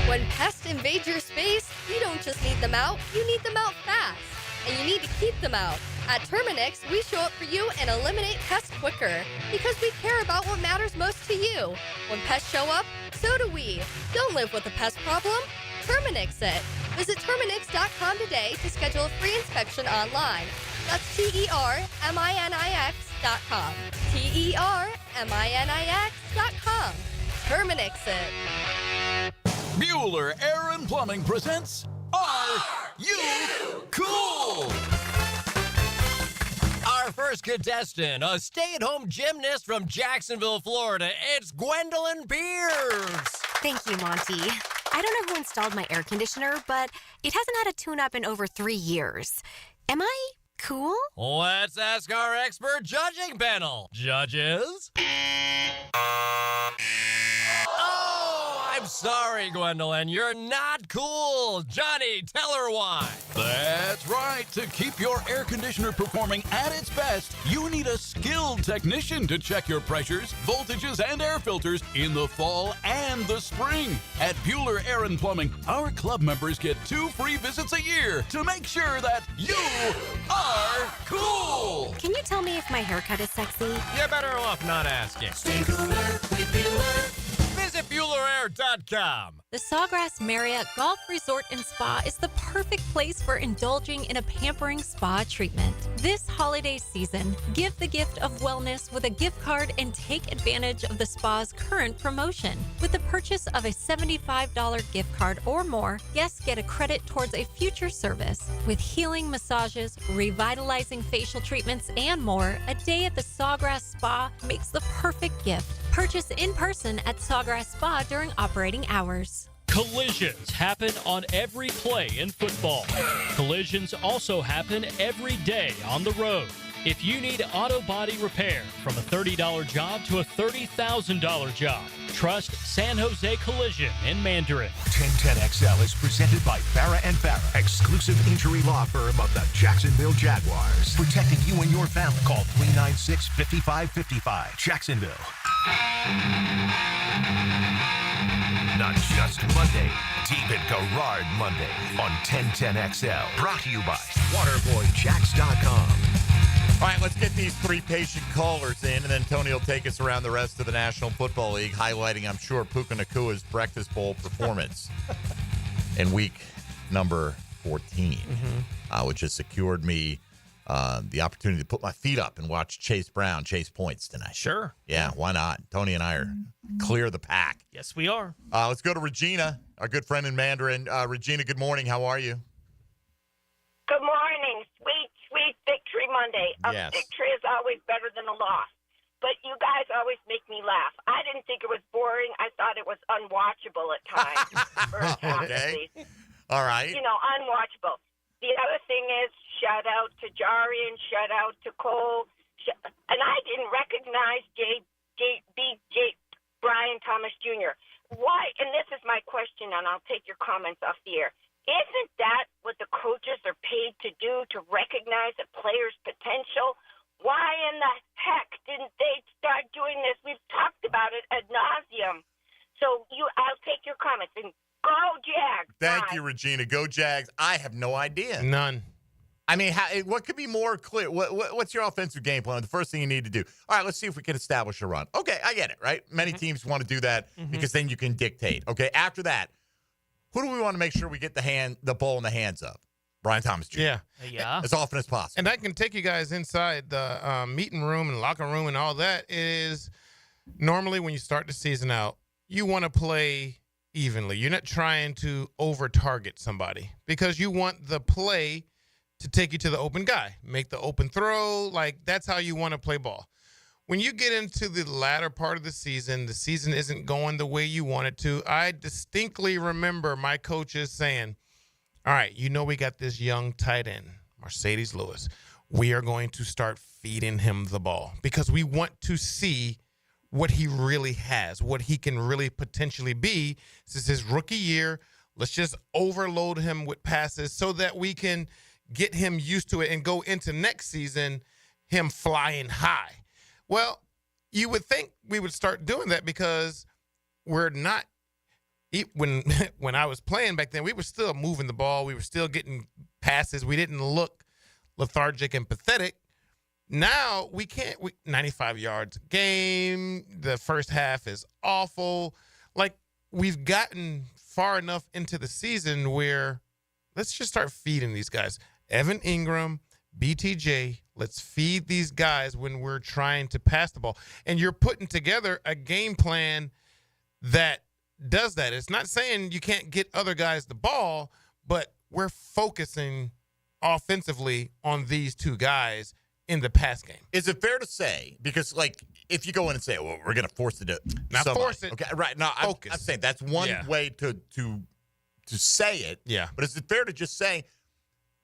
When pests invade your space, you don't just need them out, you need them out fast. And you need to keep them out. At Terminix, we show up for you and eliminate pests quicker because we care about what matters most to you. When pests show up, so do we. Don't live with a pest problem. Terminix it. Visit Terminix.com today to schedule a free inspection online. That's TERMINIX.com. TERMINIX.com. Terminix it. Bueller Air and Plumbing presents Are You Cool? Our first contestant, a stay-at-home gymnast from Jacksonville, Florida. It's Gwendolyn Pierce. Thank you, Monty. I don't know who installed my air conditioner, but it hasn't had a tune-up in over 3 years. Am I cool? Let's ask our expert judging panel. Judges? Oh, I'm sorry, Gwendolyn. You're not cool. Johnny, tell her why. That's right. To keep your air conditioner performing at its best, you need a skilled technician to check your pressures, voltages, and air filters in the fall and the spring. At Bueller Air and Plumbing, our club members get 2 free visits a year to make sure that you are cool. Can you tell me if my haircut is sexy? You're better off not asking. Stay cooler with Bueller. Visit BuellerAir.com. The Sawgrass Marriott Golf Resort and Spa is the perfect place for indulging in a pampering spa treatment. This holiday season, give the gift of wellness with a gift card and take advantage of the spa's current promotion. With the purchase of a $75 gift card or more, guests get a credit towards a future service. With healing massages, revitalizing facial treatments, and more, a day at the Sawgrass Spa makes the perfect gift. Purchase in person at Sawgrass Spa during operating hours. Collisions happen on every play in football. Collisions also happen every day on the road. If you need auto body repair, from a $30 job to a $30,000 job, trust San Jose Collision in Mandarin. 1010XL is presented by Farah & Farah, exclusive injury law firm of the Jacksonville Jaguars. Protecting you and your family. Call 396-5555. Jacksonville. Not just Monday, David Garrard Monday on 1010XL. Brought to you by WaterboyJacks.com. All right, let's get these 3 patient callers in, and then Tony will take us around the rest of the National Football League, highlighting, I'm sure, Puka Nakua's Breakfast Bowl performance in week number 14, which has secured me the opportunity to put my feet up and watch Chase Brown chase points tonight. Sure. Yeah, why not? Tony and I are clear the pack. Yes, we are. Let's go to Regina, our good friend in Mandarin. Regina, good morning. How are you? Good morning. Sweet Victory Monday. Yes. A victory is always better than a loss. But you guys always make me laugh. I didn't think it was boring. I thought it was unwatchable at times. First half at Okay. least. All right. You know, unwatchable. The other thing is, shout out to Jarian, shout out to Cole. And I didn't recognize Brian Thomas Jr. Why? And this is my question, and I'll take your comments off the air. Isn't that what the coaches are paid to do, to recognize a player's potential? Why in the heck didn't they start doing this? We've talked about it ad nauseum. So I'll take your comments. And go Jags. Thank you, Regina. Go Jags. I have no idea. None. I mean, what could be more clear? What's your offensive game plan? The first thing you need to do. All right, let's see if we can establish a run. Okay, I get it, right? Many teams want to do that because then you can dictate. Okay, after that, who do we want to make sure we get the ball in the hands of? Brian Thomas Jr. Yeah. As often as possible. And that can take you guys inside the meeting room and locker room and all that. Is normally when you start the season out, you want to play evenly. You're not trying to over-target somebody because you want the play to take you to the open guy, make the open throw. Like, that's how you want to play ball. When you get into the latter part of the season isn't going the way you want it to. I distinctly remember my coaches saying, all right, we got this young tight end, Mercedes Lewis. We are going to start feeding him the ball because we want to see what he really has, what he can really potentially be. This is his rookie year. Let's just overload him with passes so that we can get him used to it and go into next season him flying high. Well, you would think we would start doing that because we're not. When I was playing back then, we were still moving the ball. We were still getting passes. We didn't look lethargic and pathetic. Now we can't. 95 yards a game. The first half is awful. Like, we've gotten far enough into the season where let's just start feeding these guys. Evan Ingram, BTJ, let's feed these guys when we're trying to pass the ball. And you're putting together a game plan that does that. It's not saying you can't get other guys the ball, but we're focusing offensively on these two guys in the pass game. Is it fair to say, because, like, if you go in and say, well, we're going to force it to not force it. Okay, right. No, I'm saying that's one way to say it. Yeah. But is it fair to just say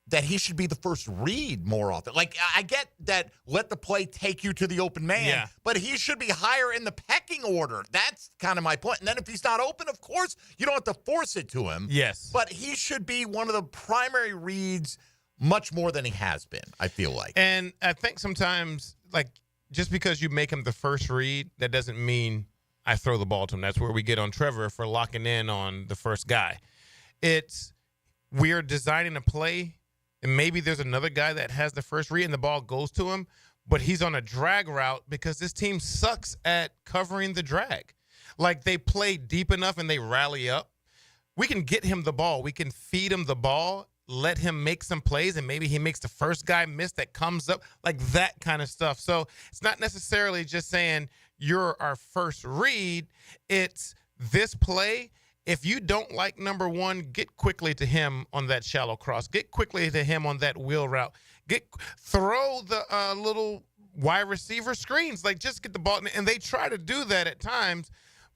that he should be the first read more often? Like, I get that let the play take you to the open man, but he should be higher in the pecking order. That's kind of my point. And then if he's not open, of course, you don't have to force it to him. Yes. But he should be one of the primary reads much more than he has been, I feel like. And I think sometimes, like, just because you make him the first read, that doesn't mean I throw the ball to him. That's where we get on Trevor for locking in on the first guy. We're designing a play, and maybe there's another guy that has the first read and the ball goes to him, but he's on a drag route because this team sucks at covering the drag. Like, they play deep enough and they rally up. We can get him the ball. We can feed him the ball, let him make some plays, and maybe he makes the first guy miss that comes up, like that kind of stuff. So it's not necessarily just saying you're our first read. It's this play. If you don't like number one, get quickly to him on that shallow cross. Get quickly to him on that wheel route. Throw the little wide receiver screens. Like, just get the ball. And they try to do that at times,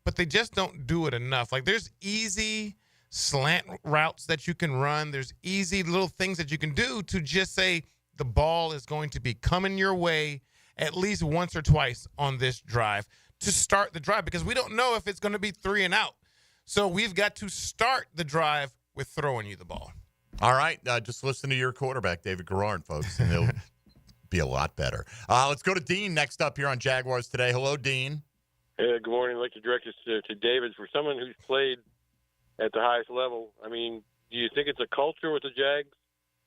but they just don't do it enough. Like, there's easy slant routes that you can run. There's easy little things that you can do to just say the ball is going to be coming your way at least once or twice on this drive to start the drive, because we don't know if it's going to be 3 and out. So we've got to start the drive with throwing you the ball. All right. Just listen to your quarterback, David Garrard, folks, and he'll be a lot better. Let's go to Dean next up here on Jaguars Today. Hello, Dean. Hey, good morning. I'd like to direct this to David. For someone who's played at the highest level, I mean, do you think it's a culture with the Jags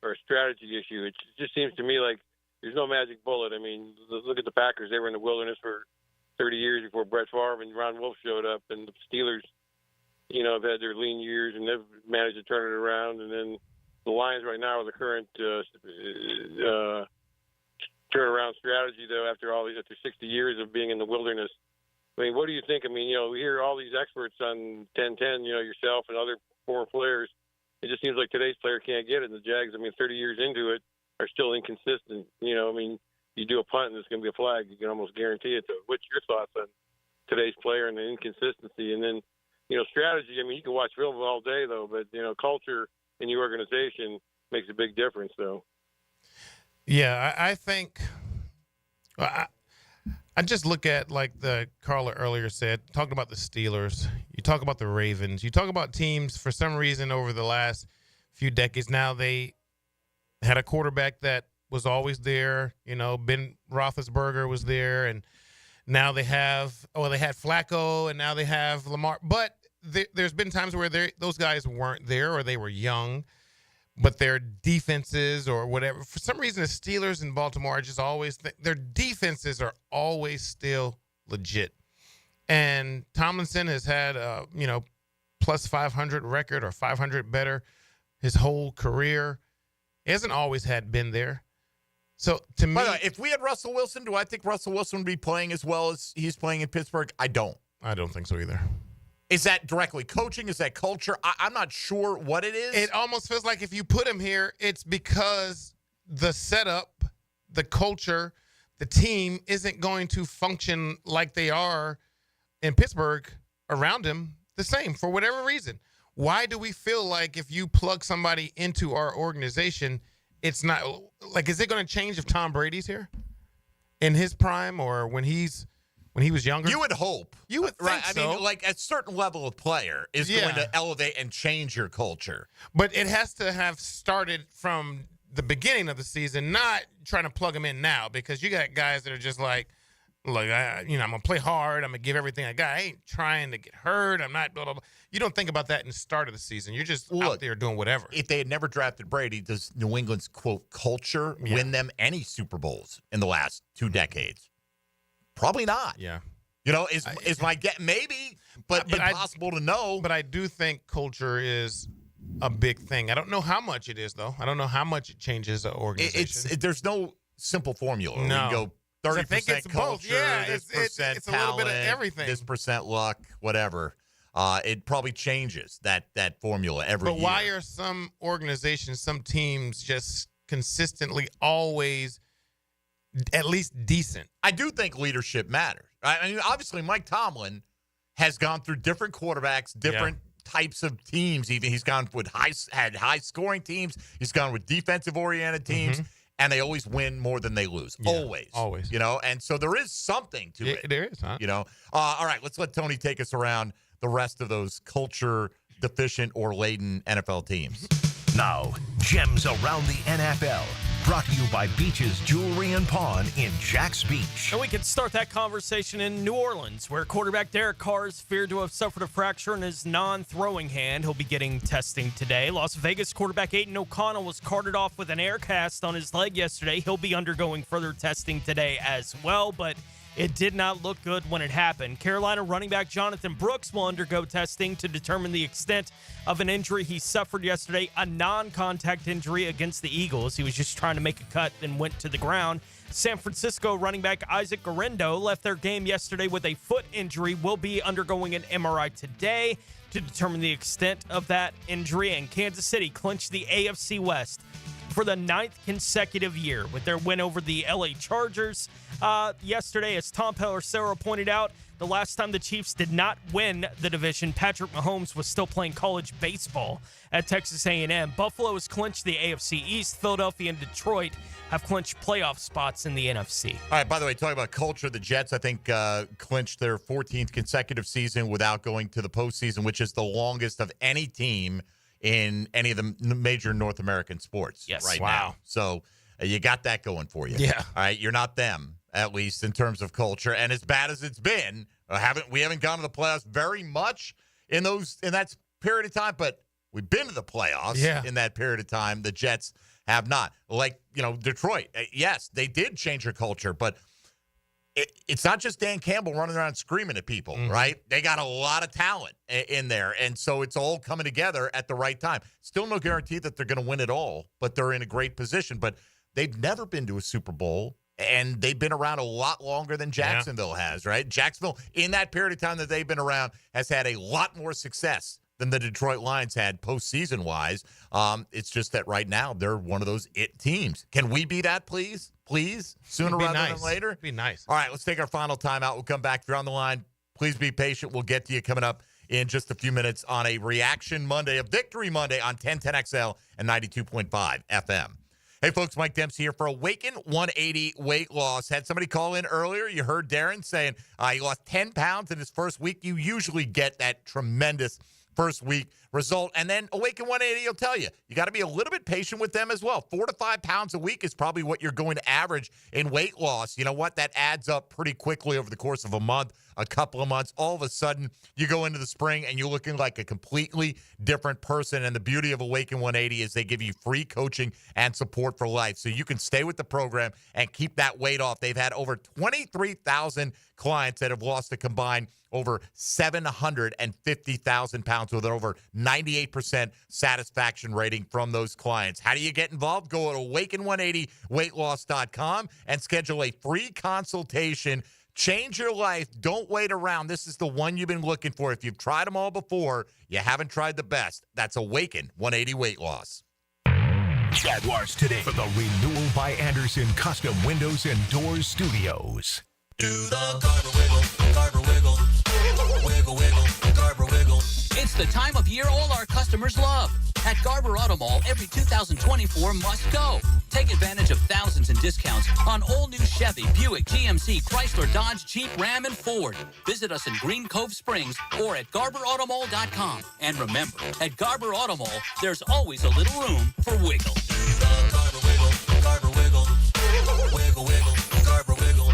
or a strategy issue? It just seems to me like there's no magic bullet. I mean, look at the Packers. They were in the wilderness for 30 years before Brett Favre and Ron Wolf showed up, and the Steelers, have had their lean years, and they've managed to turn it around. And then the Lions right now are the current turnaround strategy, though, after 60 years of being in the wilderness. I mean, what do you think? I mean, we hear all these experts on 10-10, yourself and other former players. It just seems like today's player can't get it. And the Jags, 30 years into it, are still inconsistent. You do a punt and it's going to be a flag. You can almost guarantee it. So what's your thoughts on today's player and the inconsistency? And then, strategy, you can watch film all day, though, but, culture in your organization makes a big difference, though. Yeah, I think I just look at, like the Carla earlier said, talking about the Steelers, you talk about the Ravens, you talk about teams for some reason over the last few decades. Now they had a quarterback that was always there. Ben Roethlisberger was there, and now they had Flacco, and now they have Lamar. But there's been times where those guys weren't there, or they were young, but their defenses or whatever. For some reason, the Steelers in Baltimore are just always their defenses are always still legit. And Tomlinson has had plus 500 record or 500 better his whole career. He hasn't always been there. So to me, by the way, if we had Russell Wilson, do I think Russell Wilson would be playing as well as he's playing in Pittsburgh? I don't. I don't think so either. Is that directly coaching? Is that culture? I'm not sure what it is. It almost feels like if you put him here, it's because the setup, the culture, the team isn't going to function like they are in Pittsburgh around him the same for whatever reason. Why do we feel like if you plug somebody into our organization, it's not like, is it going to change if Tom Brady's here in his prime or when he was younger? You would hope. You would think I so. mean, like a certain level of player is going to elevate and change your culture. But it has to have started from the beginning of the season, not trying to plug them in now, because you got guys that are just like, I'm going to play hard. I'm going to give everything I got. I ain't trying to get hurt. I'm not blah, blah, blah. You don't think about that in the start of the season. You're just out there doing whatever. If they had never drafted Brady, does New England's, quote, culture win them any Super Bowls in the last 2 decades? Probably not. Yeah. Is my guess, maybe, but impossible to know. But I do think culture is a big thing. I don't know how much it is, though. I don't know how much it changes an organization. There's no simple formula. No. We can go 30% it's culture, both. Yeah, this percent it's a little talent, bit of everything. this percent luck, whatever. It probably changes that formula every year. But why are some organizations, some teams just consistently always at least decent? I do think leadership matters. I mean, obviously, Mike Tomlin has gone through different quarterbacks, different types of teams. Even he's gone with high scoring teams. He's gone with defensive oriented teams. And they always win more than they lose. Always. And so there is something to it. There is, huh? All right, let's let Tony take us around the rest of those culture deficient or laden NFL teams. Now, Gems Around the NFL. Brought to you by Beach's Jewelry and Pawn in Jax Beach. And we can start that conversation in New Orleans, where quarterback Derek Carr is feared to have suffered a fracture in his non-throwing hand. He'll be getting testing today. Las Vegas quarterback Aiden O'Connell was carted off with an air cast on his leg yesterday. He'll be undergoing further testing today as well, but it did not look good when it happened. Carolina running back Jonathan Brooks will undergo testing to determine the extent of an injury he suffered yesterday, a non-contact injury against the Eagles. He was just trying to make a cut and went to the ground. San Francisco running back Isaac Guerrero left their game yesterday with a foot injury, will be undergoing an MRI today to determine the extent of that injury. And Kansas City clinched the AFC West for the 9th consecutive year with their win over the LA Chargers yesterday. As Tom Pelissero pointed out, the last time the Chiefs did not win the division, Patrick Mahomes was still playing college baseball at Texas A&M. Buffalo has clinched the AFC East. Philadelphia and Detroit have clinched playoff spots in the NFC. All right, by the way, talking about culture, the Jets, I think, clinched their 14th consecutive season without going to the postseason, which is the longest of any team in any of the major North American sports right now. So you got that going for you. Yeah. All right, you're not them, at least in terms of culture. And as bad as it's been, we haven't gone to the playoffs very much in that period of time, but we've been to the playoffs in that period of time. The Jets have not. Like, Detroit, yes, they did change their culture, but it's not just Dan Campbell running around screaming at people, right? They got a lot of talent in there, and so it's all coming together at the right time. Still no guarantee that they're going to win it all, but they're in a great position. But they've never been to a Super Bowl, and they've been around a lot longer than Jacksonville has, right? Jacksonville, in that period of time that they've been around, has had a lot more success than the Detroit Lions had postseason-wise. It's just that right now they're one of those it teams. Can we be that, please? Please? Sooner rather than later? Be nice. All right, let's take our final timeout. We'll come back. If you're on the line, please be patient. We'll get to you coming up in just a few minutes on a Reaction Monday, a Victory Monday on 1010XL and 92.5 FM. Hey, folks, Mike Dempsey here for Awaken 180 Weight Loss. Had somebody call in earlier. You heard Darren saying he lost 10 pounds in his first week. You usually get that tremendous first week result. And then Awaken 180 will tell you got to be a little bit patient with them as well. 4 to 5 pounds a week is probably what you're going to average in weight loss. You know what? That adds up pretty quickly over the course of a month, a couple of months. All of a sudden, you go into the spring and you're looking like a completely different person. And the beauty of Awaken 180 is they give you free coaching and support for life. So you can stay with the program and keep that weight off. They've had over 23,000 clients that have lost a combined over 750,000 pounds with over 98% satisfaction rating from those clients. How do you get involved? Go to awaken180weightloss.com and schedule a free consultation Change your life. Don't wait around. This is the one you've been looking for. If you've tried them all before, you haven't tried the best. That's Awaken 180 Weight Loss. Jaguars Today from the Renewal by Anderson Custom Windows and Doors Studios. Do the Garber Wiggle, Garber Wiggle, wiggle, wiggle, Garber Wiggle. It's the time of year all our customers love. At Garber Auto Mall, every 2024 must go. Take advantage of thousands in discounts on all new Chevy, Buick, GMC, Chrysler, Dodge, Jeep, Ram, and Ford. Visit us in Green Cove Springs or at GarberAutomall.com. And remember, at Garber Auto Mall, there's always a little room for wiggle. Garber Wiggle, Garber Wiggle, wiggle, wiggle, Garber Wiggle.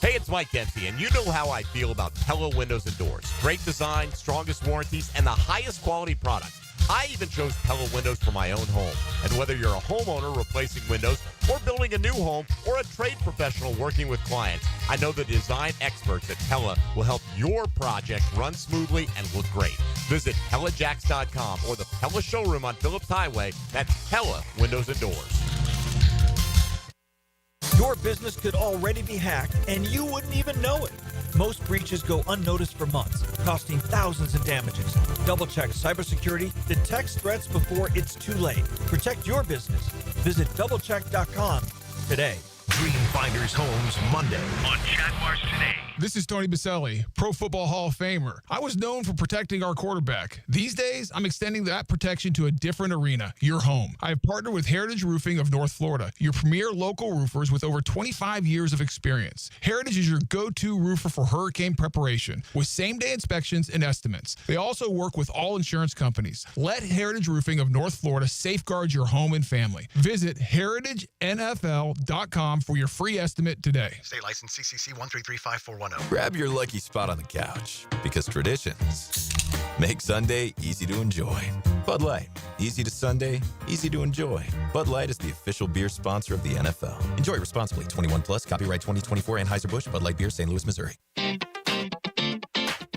Hey, it's Mike Dempsey, and you know how I feel about Pella Windows and Doors. Great design, strongest warranties, and the highest quality product. I even chose Pella Windows for my own home. And whether you're a homeowner replacing windows or building a new home or a trade professional working with clients, I know the design experts at Pella will help your project run smoothly and look great. Visit PellaJacks.com or the Pella showroom on Phillips Highway. That's Pella Windows and Doors. Your business could already be hacked, and you wouldn't even know it. Most breaches go unnoticed for months, costing thousands in damages. Double-check cybersecurity, detect threats before it's too late. Protect your business. Visit doublecheck.com today. Dream Finders Homes Monday on Jaguars Today. This is Tony Baselli, Pro Football Hall of Famer. I was known for protecting our quarterback. These days, I'm extending that protection to a different arena, your home. I have partnered with Heritage Roofing of North Florida, your premier local roofers with over 25 years of experience. Heritage is your go-to roofer for hurricane preparation with same-day inspections and estimates. They also work with all insurance companies. Let Heritage Roofing of North Florida safeguard your home and family. Visit heritagenfl.com for your free estimate today. State license CCC 1335410. Grab your lucky spot on the couch, because traditions make Sunday easy to enjoy. Bud Light, easy to Sunday, easy to enjoy. Bud Light is the official beer sponsor of the NFL. Enjoy responsibly. 21 plus. Copyright 2024. Anheuser-Busch. Bud Light Beer. St. Louis, Missouri.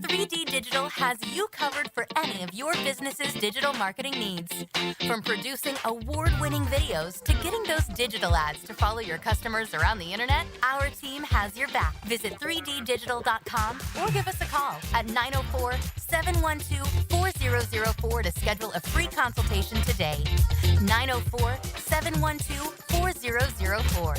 3D Digital has you covered for any of your business's digital marketing needs. From producing award-winning videos to getting those digital ads to follow your customers around the internet, our team has your back. Visit 3ddigital.com or give us a call at 904-712-4004 to schedule a free consultation today. 904-712-4004.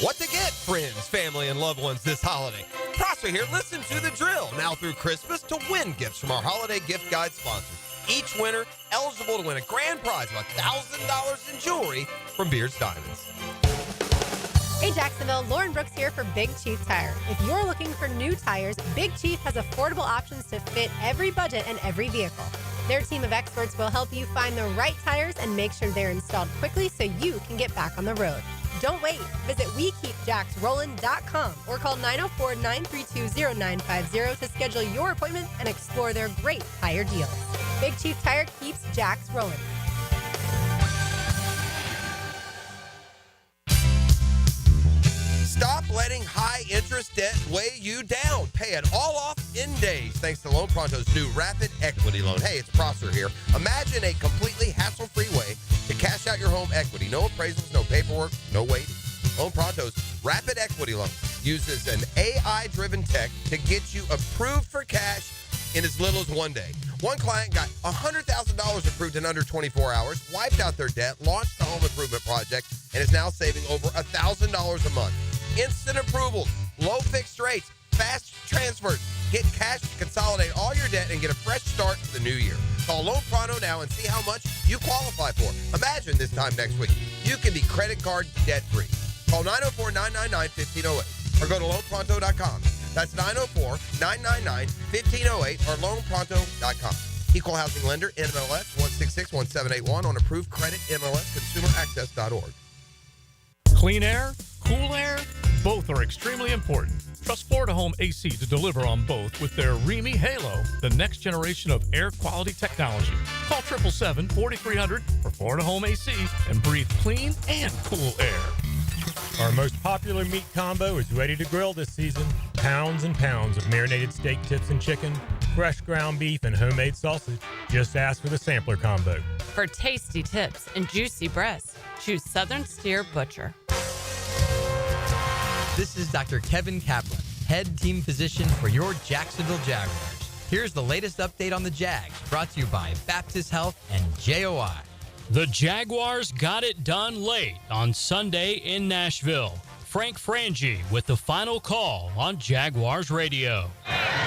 What to get, friends, family, and loved ones this holiday? Prosser here. Listen to the drill now through Christmas to win gifts from our holiday gift guide sponsors. Each winner eligible to win a grand prize of $1,000 in jewelry from Beard's Diamonds. Hey Jacksonville, Lauren Brooks here for Big Chief Tire. If you're looking for new tires, Big Chief has affordable options to fit every budget and every vehicle. Their team of experts will help you find the right tires and make sure they're installed quickly so you can get back on the road. Don't wait. Visit WeKeepJacksRollin.com or call 904-932-0950 to schedule your appointment and explore their great tire deals. Big Chief Tire keeps Jacks rolling. Stop letting high-interest debt weigh you down. Pay it all off in days thanks to Loan Pronto's new Rapid Equity Loan. Hey, it's Prosser here. Imagine a completely hassle-free way to cash out your home equity. No appraisals, no paperwork, no waiting. Loan Pronto's Rapid Equity Loan uses an AI-driven tech to get you approved for cash in as little as one day. One client got $100,000 approved in under 24 hours, wiped out their debt, launched the home improvement project, and is now saving over $1,000 a month. Instant approvals, low fixed rates, fast transfers. Get cash to consolidate all your debt and get a fresh start for the new year. Call Loan Pronto now and see how much you qualify for. Imagine this time next week, you can be credit card debt-free. Call 904-999-1508 or go to loanpronto.com. That's 904-999-1508 or loanpronto.com. Equal housing lender, NMLS 1661781 on approved credit, MLS, consumeraccess.org. Clean air, cool air, both are extremely important. Trust Florida Home AC to deliver on both with their Remy Halo, the next generation of air quality technology. Call 777-4300 for Florida Home AC and breathe clean and cool air. Our most popular meat combo is ready to grill this season. Pounds and pounds of marinated steak tips and chicken, fresh ground beef, and homemade sausage. Just ask for the sampler combo. For tasty tips and juicy breasts, choose Southern Steer Butcher. This is Dr. Kevin Kaplan, head team physician for your Jacksonville Jaguars. Here's the latest update on the Jags, brought to you by Baptist Health and JOI. The Jaguars got it done late on Sunday in Nashville. Frank Frangie with the final call on Jaguars radio.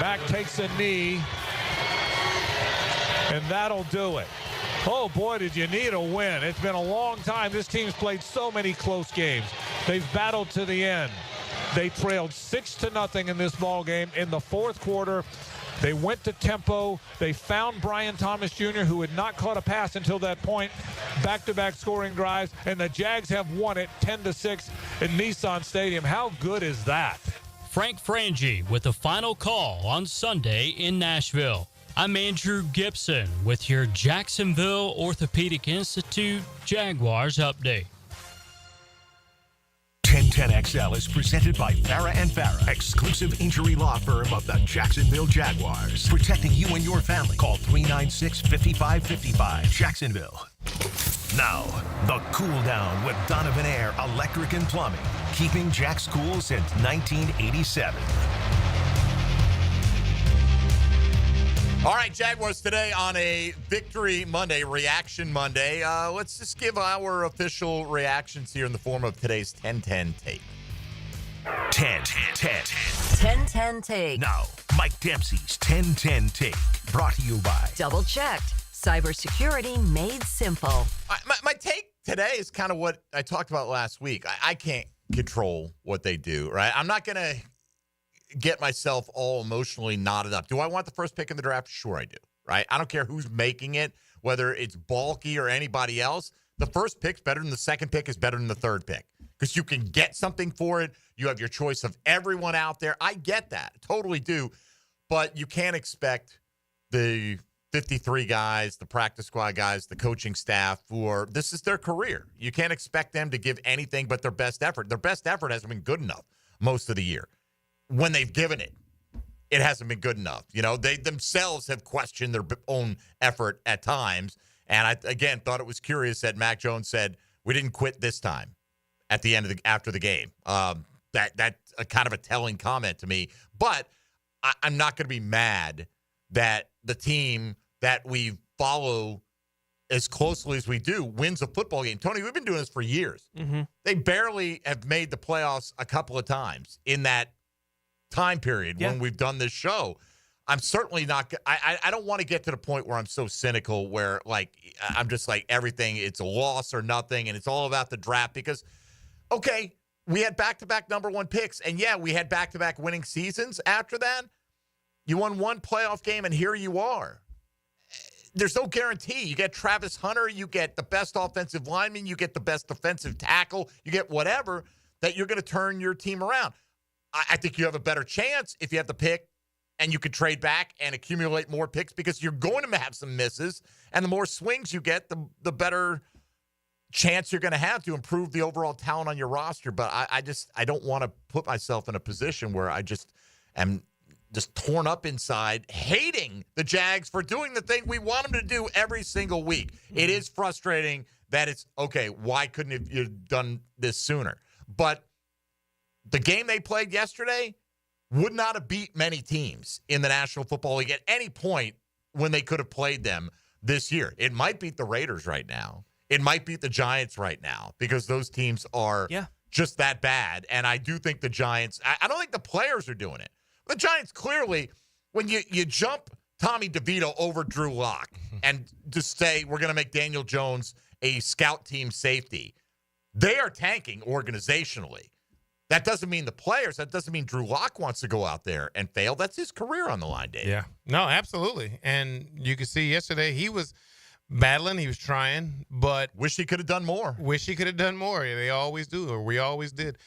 Mack takes a knee, and that'll do it. Oh, boy, did you need a win. It's been a long time. This team's played so many close games. They've battled to the end. They trailed 6-0 in this ball game in the fourth quarter. They went to tempo. They found Brian Thomas Jr., who had not caught a pass until that point. Back-to-back scoring drives, and the Jags have won it 10-6 in Nissan Stadium. How good is that? Frank Frangie with the final call on Sunday in Nashville. I'm Andrew Gibson with your Jacksonville Orthopedic Institute Jaguars update. 1010XL is presented by Farah & Farah, exclusive injury law firm of the Jacksonville Jaguars. Protecting you and your family. Call 396-5555. Jacksonville. Now, the Cool Down with Donovan Air Electric and Plumbing. Keeping Jack's cool since 1987. All right, Jaguars Today on a Victory Monday, Reaction Monday. Let's just give our official reactions here in the form of today's 10-10 take. 10-10 take. Now, Mike Dempsey's 10-10 take. Brought to you by Double checked. Cybersecurity made simple. My take today is kind of what I talked about last week. I can't control what they do, right? I'm not going to get myself all emotionally knotted up. Do I want the first pick in the draft? Sure I do, right? I don't care who's making it, whether it's Balky or anybody else. The first pick's better than the second pick is better than the third pick because you can get something for it. You have your choice of everyone out there. I get that. I totally do. But you can't expect the 53 guys, the practice squad guys, the coaching staff, this is their career. You can't expect them to give anything but their best effort. Their best effort hasn't been good enough most of the year. When they've given it, it hasn't been good enough. You know, they themselves have questioned their own effort at times. And I, again, thought it was curious that Mac Jones said, we didn't quit this time at the end of after the game. That's a kind of a telling comment to me. But I'm not going to be mad that the team that we follow as closely as we do wins a football game. Tony, we've been doing this for years. Mm-hmm. They barely have made the playoffs a couple of times in that time period when we've done this show. I'm certainly not I don't want to get to the point where I'm so cynical where I'm just like everything, it's a loss or nothing and it's all about the draft because okay, we had back-to-back number one picks and we had back-to-back winning seasons after that. You won one playoff game and here you are. There's no guarantee. You get Travis Hunter, you get the best offensive lineman, you get the best defensive tackle, you get whatever that you're going to turn your team around. I think you have a better chance if you have the pick and you could trade back and accumulate more picks because you're going to have some misses. And the more swings you get, the better chance you're going to have to improve the overall talent on your roster. But I don't want to put myself in a position where I just am just torn up inside, hating the Jags for doing the thing we want them to do every single week. It is frustrating that it's, okay, why couldn't you have done this sooner? But the game they played yesterday would not have beat many teams in the National Football League at any point when they could have played them this year. It might beat the Raiders right now. It might beat the Giants right now because those teams are just that bad. And I do think the Giants, I don't think the players are doing it. The Giants clearly, when you jump Tommy DeVito over Drew Lock and just say we're going to make Daniel Jones a scout team safety, they are tanking organizationally. That doesn't mean the players. That doesn't mean Drew Lock wants to go out there and fail. That's his career on the line, Dave. Yeah. No, absolutely. And you could see yesterday he was battling. He was trying, but wish he could have done more. They always do, or we always did.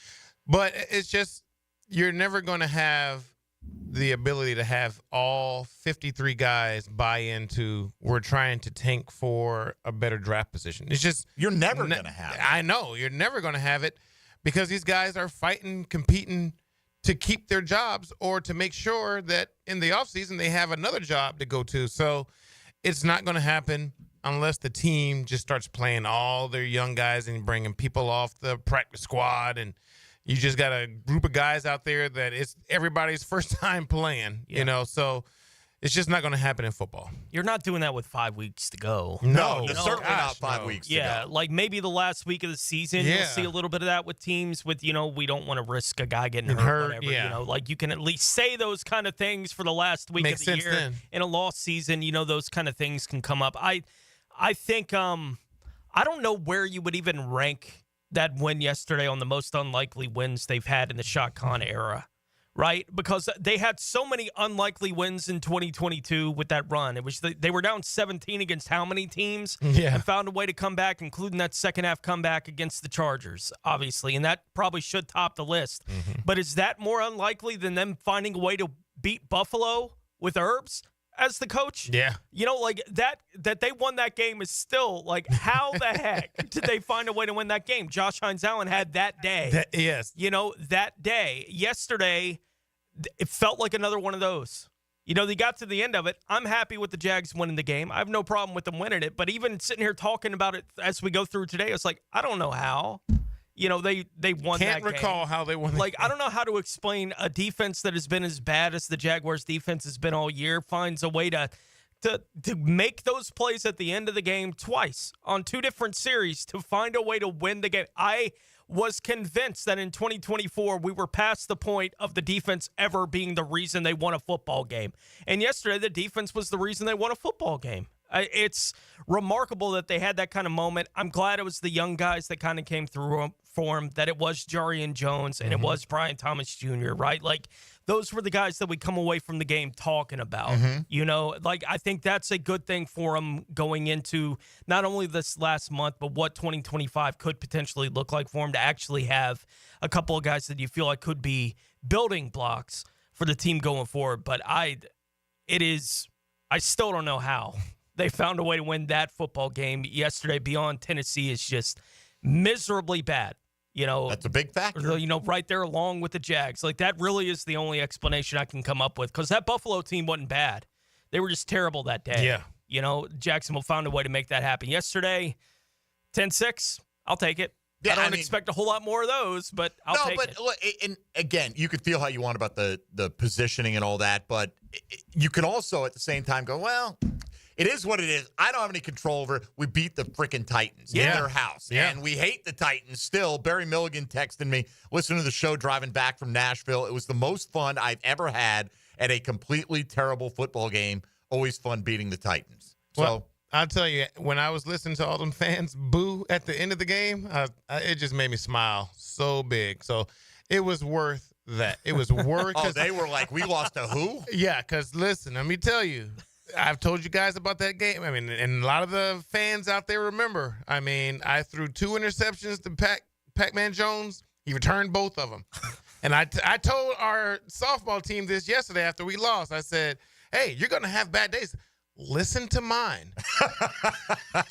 But it's just you're never going to have the ability to have all 53 guys buy into we're trying to tank for a better draft position. It's just you're never going to have it. I know. You're never going to have it. Because these guys are fighting, competing to keep their jobs or to make sure that in the offseason they have another job to go to. So it's not going to happen. unless the team just starts playing all their young guys and bringing people off the practice squad, and you just got a group of guys out there that it's everybody's first time playing, so it's just not going to happen in football. You're not doing that with 5 weeks to go. No, certainly not 5 weeks to Yeah, go. like maybe the last week of the season, you'll see a little bit of that with teams with, we don't want to risk a guy getting hurt, whatever. Like you can at least say those kind of things for the last week Makes of the sense year. then. In a lost season, those kind of things can come up. I think, I don't know where you would even rank that win yesterday on the most unlikely wins they've had in the Shot Khan era. Right? Because they had so many unlikely wins in 2022 with that run. It was they were down 17 against how many teams? Yeah. And found a way to come back, including that second half comeback against the Chargers, obviously. And that probably should top the list. Mm-hmm. But is that more unlikely than them finding a way to beat Buffalo with Herbs as the coach? Yeah. That they won that game is still how the heck did they find a way to win that game? Josh Hines-Allen had that day. Yes. That day. Yesterday, it felt like another one of those. They got to the end of it. I'm happy with the Jags winning the game. I have no problem with them winning it. But even sitting here talking about it as we go through today, it's like, I don't know how. They won that game. Can't recall how they won. I don't know how to explain a defense that has been as bad as the Jaguars defense has been all year finds a way to make those plays at the end of the game twice on two different series to find a way to win the game. I was convinced that in 2024 we were past the point of the defense ever being the reason they won a football game. And yesterday the defense was the reason they won a football game. It's remarkable that they had that kind of moment. I'm glad it was the young guys that kind of came through for him, that it was Jarian Jones and it was Brian Thomas Jr., right? Those were the guys that we come away from the game talking about. I think that's a good thing for them going into not only this last month, but what 2025 could potentially look like for them, to actually have a couple of guys that you feel like could be building blocks for the team going forward. But I still don't know how they found a way to win that football game yesterday. Beyond Tennessee is just miserably bad. That's a big factor. Right there along with the Jags. That really is the only explanation I can come up with, because that Buffalo team wasn't bad. They were just terrible that day. Yeah. Jacksonville found a way to make that happen. Yesterday, 10-6, I'll take it. Yeah, I don't expect a whole lot more of those, but I'll take it. Look, and again, you could feel how you want about the positioning and all that, but you can also at the same time go, well, it is what it is. I don't have any control over it. We beat the freaking Titans in their house. Yeah. And we hate the Titans still. Barry Milligan texted me, listening to the show driving back from Nashville. It was the most fun I've ever had at a completely terrible football game. Always fun beating the Titans. Well, I'll tell you, when I was listening to all them fans boo at the end of the game, it just made me smile so big. So it was worth that. It was worth. Oh, they were like, we lost to who? Yeah, because listen, let me tell you, I've told you guys about that game. I mean, and a lot of the fans out there remember. I mean, I threw 2 interceptions to Pac-Man Jones. He returned both of them. And I told our softball team this yesterday after we lost. I said, hey, you're going to have bad days. Listen to mine.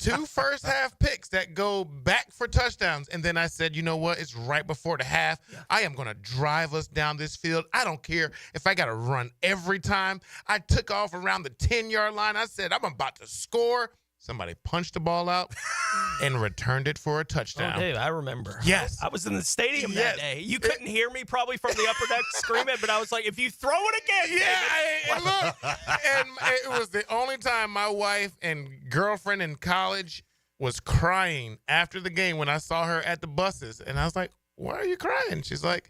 2 first-half picks that go back for touchdowns. And then I said, you know what? It's right before the half. Yeah. I am going to drive us down this field. I don't care if I got to run every time. I took off around the 10-yard line. I said, I'm about to score. Somebody punched the ball out and returned it for a touchdown. Oh, Dave, I remember. Yes. I was in the stadium that day. You couldn't hear me probably from the upper deck screaming, but I was like, if you throw it again. Yeah, look. And it was the only time my wife and girlfriend in college was crying after the game when I saw her at the buses. And I was like, why are you crying? She's like,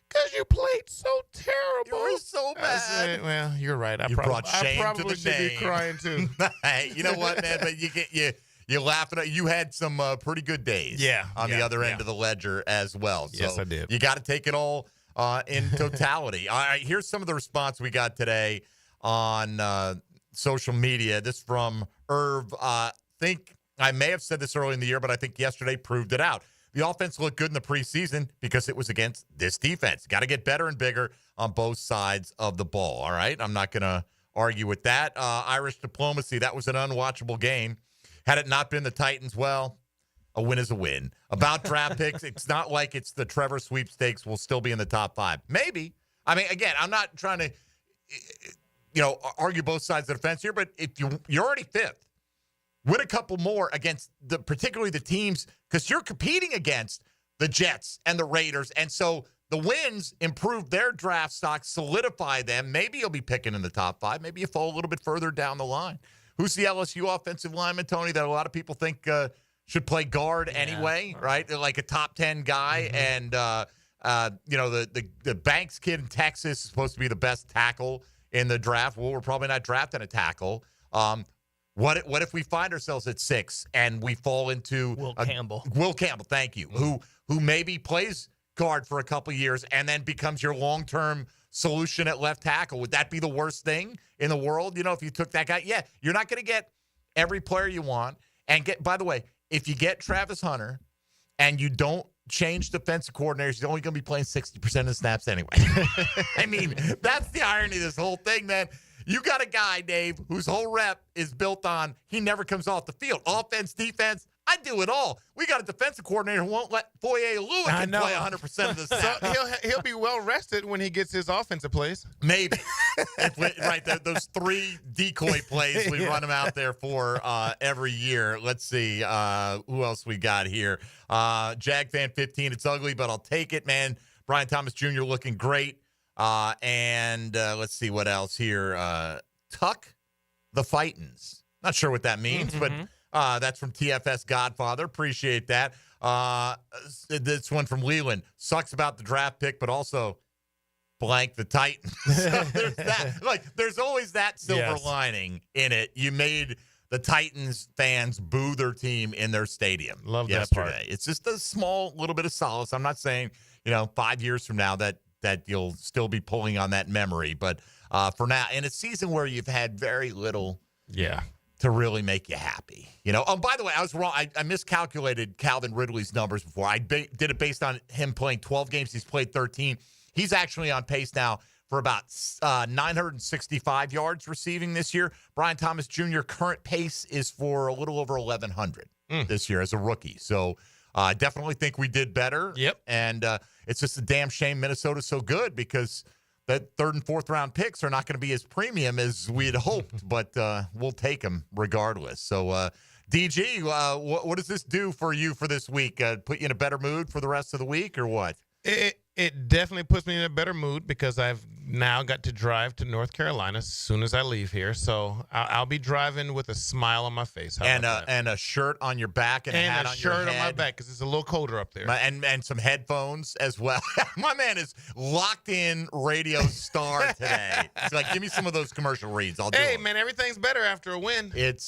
because you played so terrible. You were so bad. I said, well, you're right. I brought shame probably to the should name. be crying too. Hey, you know what, man? But you laugh at it. You had some pretty good days. On the other end of the ledger as well. So yes, I did. You got to take it all in totality. All right, here's some of the response we got today on social media. This from Irv. Think I may have said this early in the year, but I think yesterday proved it out. The offense looked good in the preseason because it was against this defense. Got to get better and bigger on both sides of the ball. All right, I'm not going to argue with that. Irish diplomacy, that was an unwatchable game. Had it not been the Titans, well, a win is a win. About draft picks, it's not like it's the Trevor sweepstakes will still be in the top 5. Maybe. I mean, again, I'm not trying to, argue both sides of the fence here, but if you're already 5th, win a couple more against particularly the teams, because you're competing against the Jets and the Raiders. And so the wins improve their draft stock, solidify them. Maybe you'll be picking in the top 5. Maybe you fall a little bit further down the line. Who's the LSU offensive lineman, Tony, that a lot of people think should play guard anyway, right? They're like a top 10 guy. And, the Banks kid in Texas is supposed to be the best tackle in the draft. Well, we're probably not drafting a tackle. What if we find ourselves at 6 and we fall into Will Campbell? Will Campbell, thank you, who maybe plays guard for a couple years and then becomes your long-term solution at left tackle. Would that be the worst thing in the world? If you took that guy, you're not going to get every player you want. And by the way, if you get Travis Hunter and you don't change defensive coordinators, you're only going to be playing 60% of the snaps anyway. I mean, that's the irony of this whole thing, man. You got a guy, Dave, whose whole rep is built on he never comes off the field. Offense, defense, I do it all. We got a defensive coordinator who won't let Foye Oluokun play 100% of the snaps. So he'll be well rested when he gets his offensive plays. Maybe. Right, those 3 decoy plays we run him out there for every year. Let's see who else we got here. Jag fan 15, it's ugly, but I'll take it, man. Brian Thomas Jr. looking great. And let's see what else here. Tuck the Fightins. Not sure what that means, but that's from TFS Godfather. Appreciate that. This one from Leland. Sucks about the draft pick, but also blank the Titans. So there's that. There's always that silver lining in it. You made the Titans fans boo their team in their stadium yesterday. That part. It's just a small little bit of solace. I'm not saying, 5 years from now that you'll still be pulling on that memory. But for now, in a season where you've had very little to really make you happy. Oh, by the way, I was wrong. I miscalculated Calvin Ridley's numbers before. I did it based on him playing 12 games. He's played 13. He's actually on pace now for about 965 yards receiving this year. Brian Thomas Jr. current pace is for a little over 1,100 this year as a rookie. So I definitely think we did better. Yep. And it's just a damn shame Minnesota's so good because that 3rd and 4th round picks are not going to be as premium as we had hoped, but we'll take them regardless. So, DG, what does this do for you for this week? Put you in a better mood for the rest of the week or what? It definitely puts me in a better mood because I've now got to drive to North Carolina as soon as I leave here. So I'll be driving with a smile on my face. And a shirt on your back and a hat on your head. And a shirt on my back because it's a little colder up there. And some headphones as well. My man is locked in radio star today. It's like, give me some of those commercial reads. I'll do it. Hey, man, everything's better after a win. It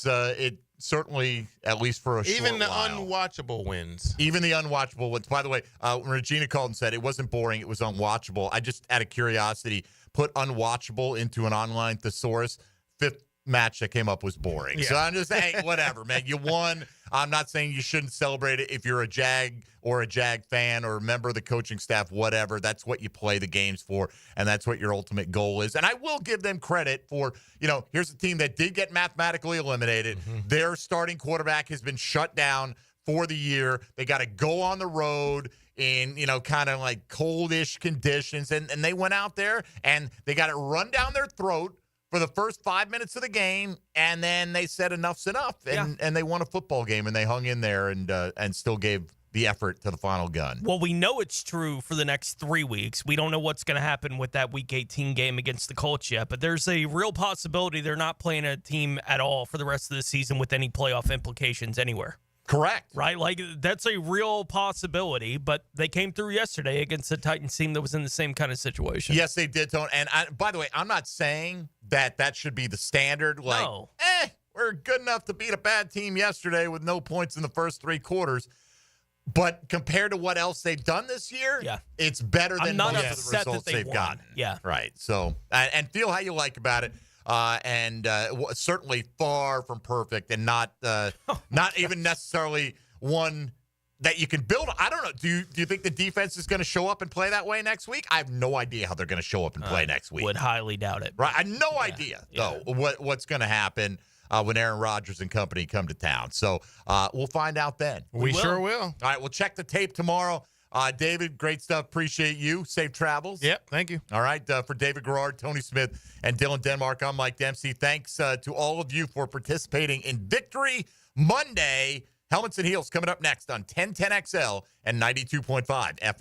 certainly, at least for a short while. Even the unwatchable wins. Even the unwatchable ones. By the way, Regina called and said it wasn't boring, it was unwatchable. I just, out of curiosity, put unwatchable into an online thesaurus. 5th match that came up was boring. Yeah. So I'm just saying, whatever, man. You won. I'm not saying you shouldn't celebrate it if you're a Jag or a Jag fan or a member of the coaching staff, whatever. That's what you play the games for, and that's what your ultimate goal is. And I will give them credit for, here's a team that did get mathematically eliminated. Their starting quarterback has been shut down for the year. They got to go on the road in, kind of like coldish conditions. And they went out there and they got it run down their throat for the first 5 minutes of the game, and then they said enough's enough, and they won a football game, and they hung in there and still gave the effort to the final gun. Well, we know it's true for the next 3 weeks. We don't know what's going to happen with that Week 18 game against the Colts yet, but there's a real possibility they're not playing a team at all for the rest of the season with any playoff implications anywhere. Correct. Right? That's a real possibility, but they came through yesterday against a Titans team that was in the same kind of situation. Yes, they did, Tone. And by the way, I'm not saying that should be the standard. No. We're good enough to beat a bad team yesterday with no points in the first 3 quarters. But compared to what else they've done this year, it's better than most of the results they've gotten. Yeah. Right. So, and feel how you like about it. Certainly far from perfect and not even necessarily one that you can build. I don't know. Do you think the defense is going to show up and play that way next week? I have no idea how they're going to show up and play next week. Would highly doubt it. Right. I have no idea, though, what's going to happen when Aaron Rodgers and company come to town. So we'll find out then. We sure will. All right. We'll check the tape tomorrow. David, great stuff. Appreciate you. Safe travels. Yep, thank you. All right, for David Garrard, Tony Smith, and Dylan Denmark, I'm Mike Dempsey. Thanks to all of you for participating in Victory Monday. Helmets and Heels coming up next on 1010XL and 92.5 FM.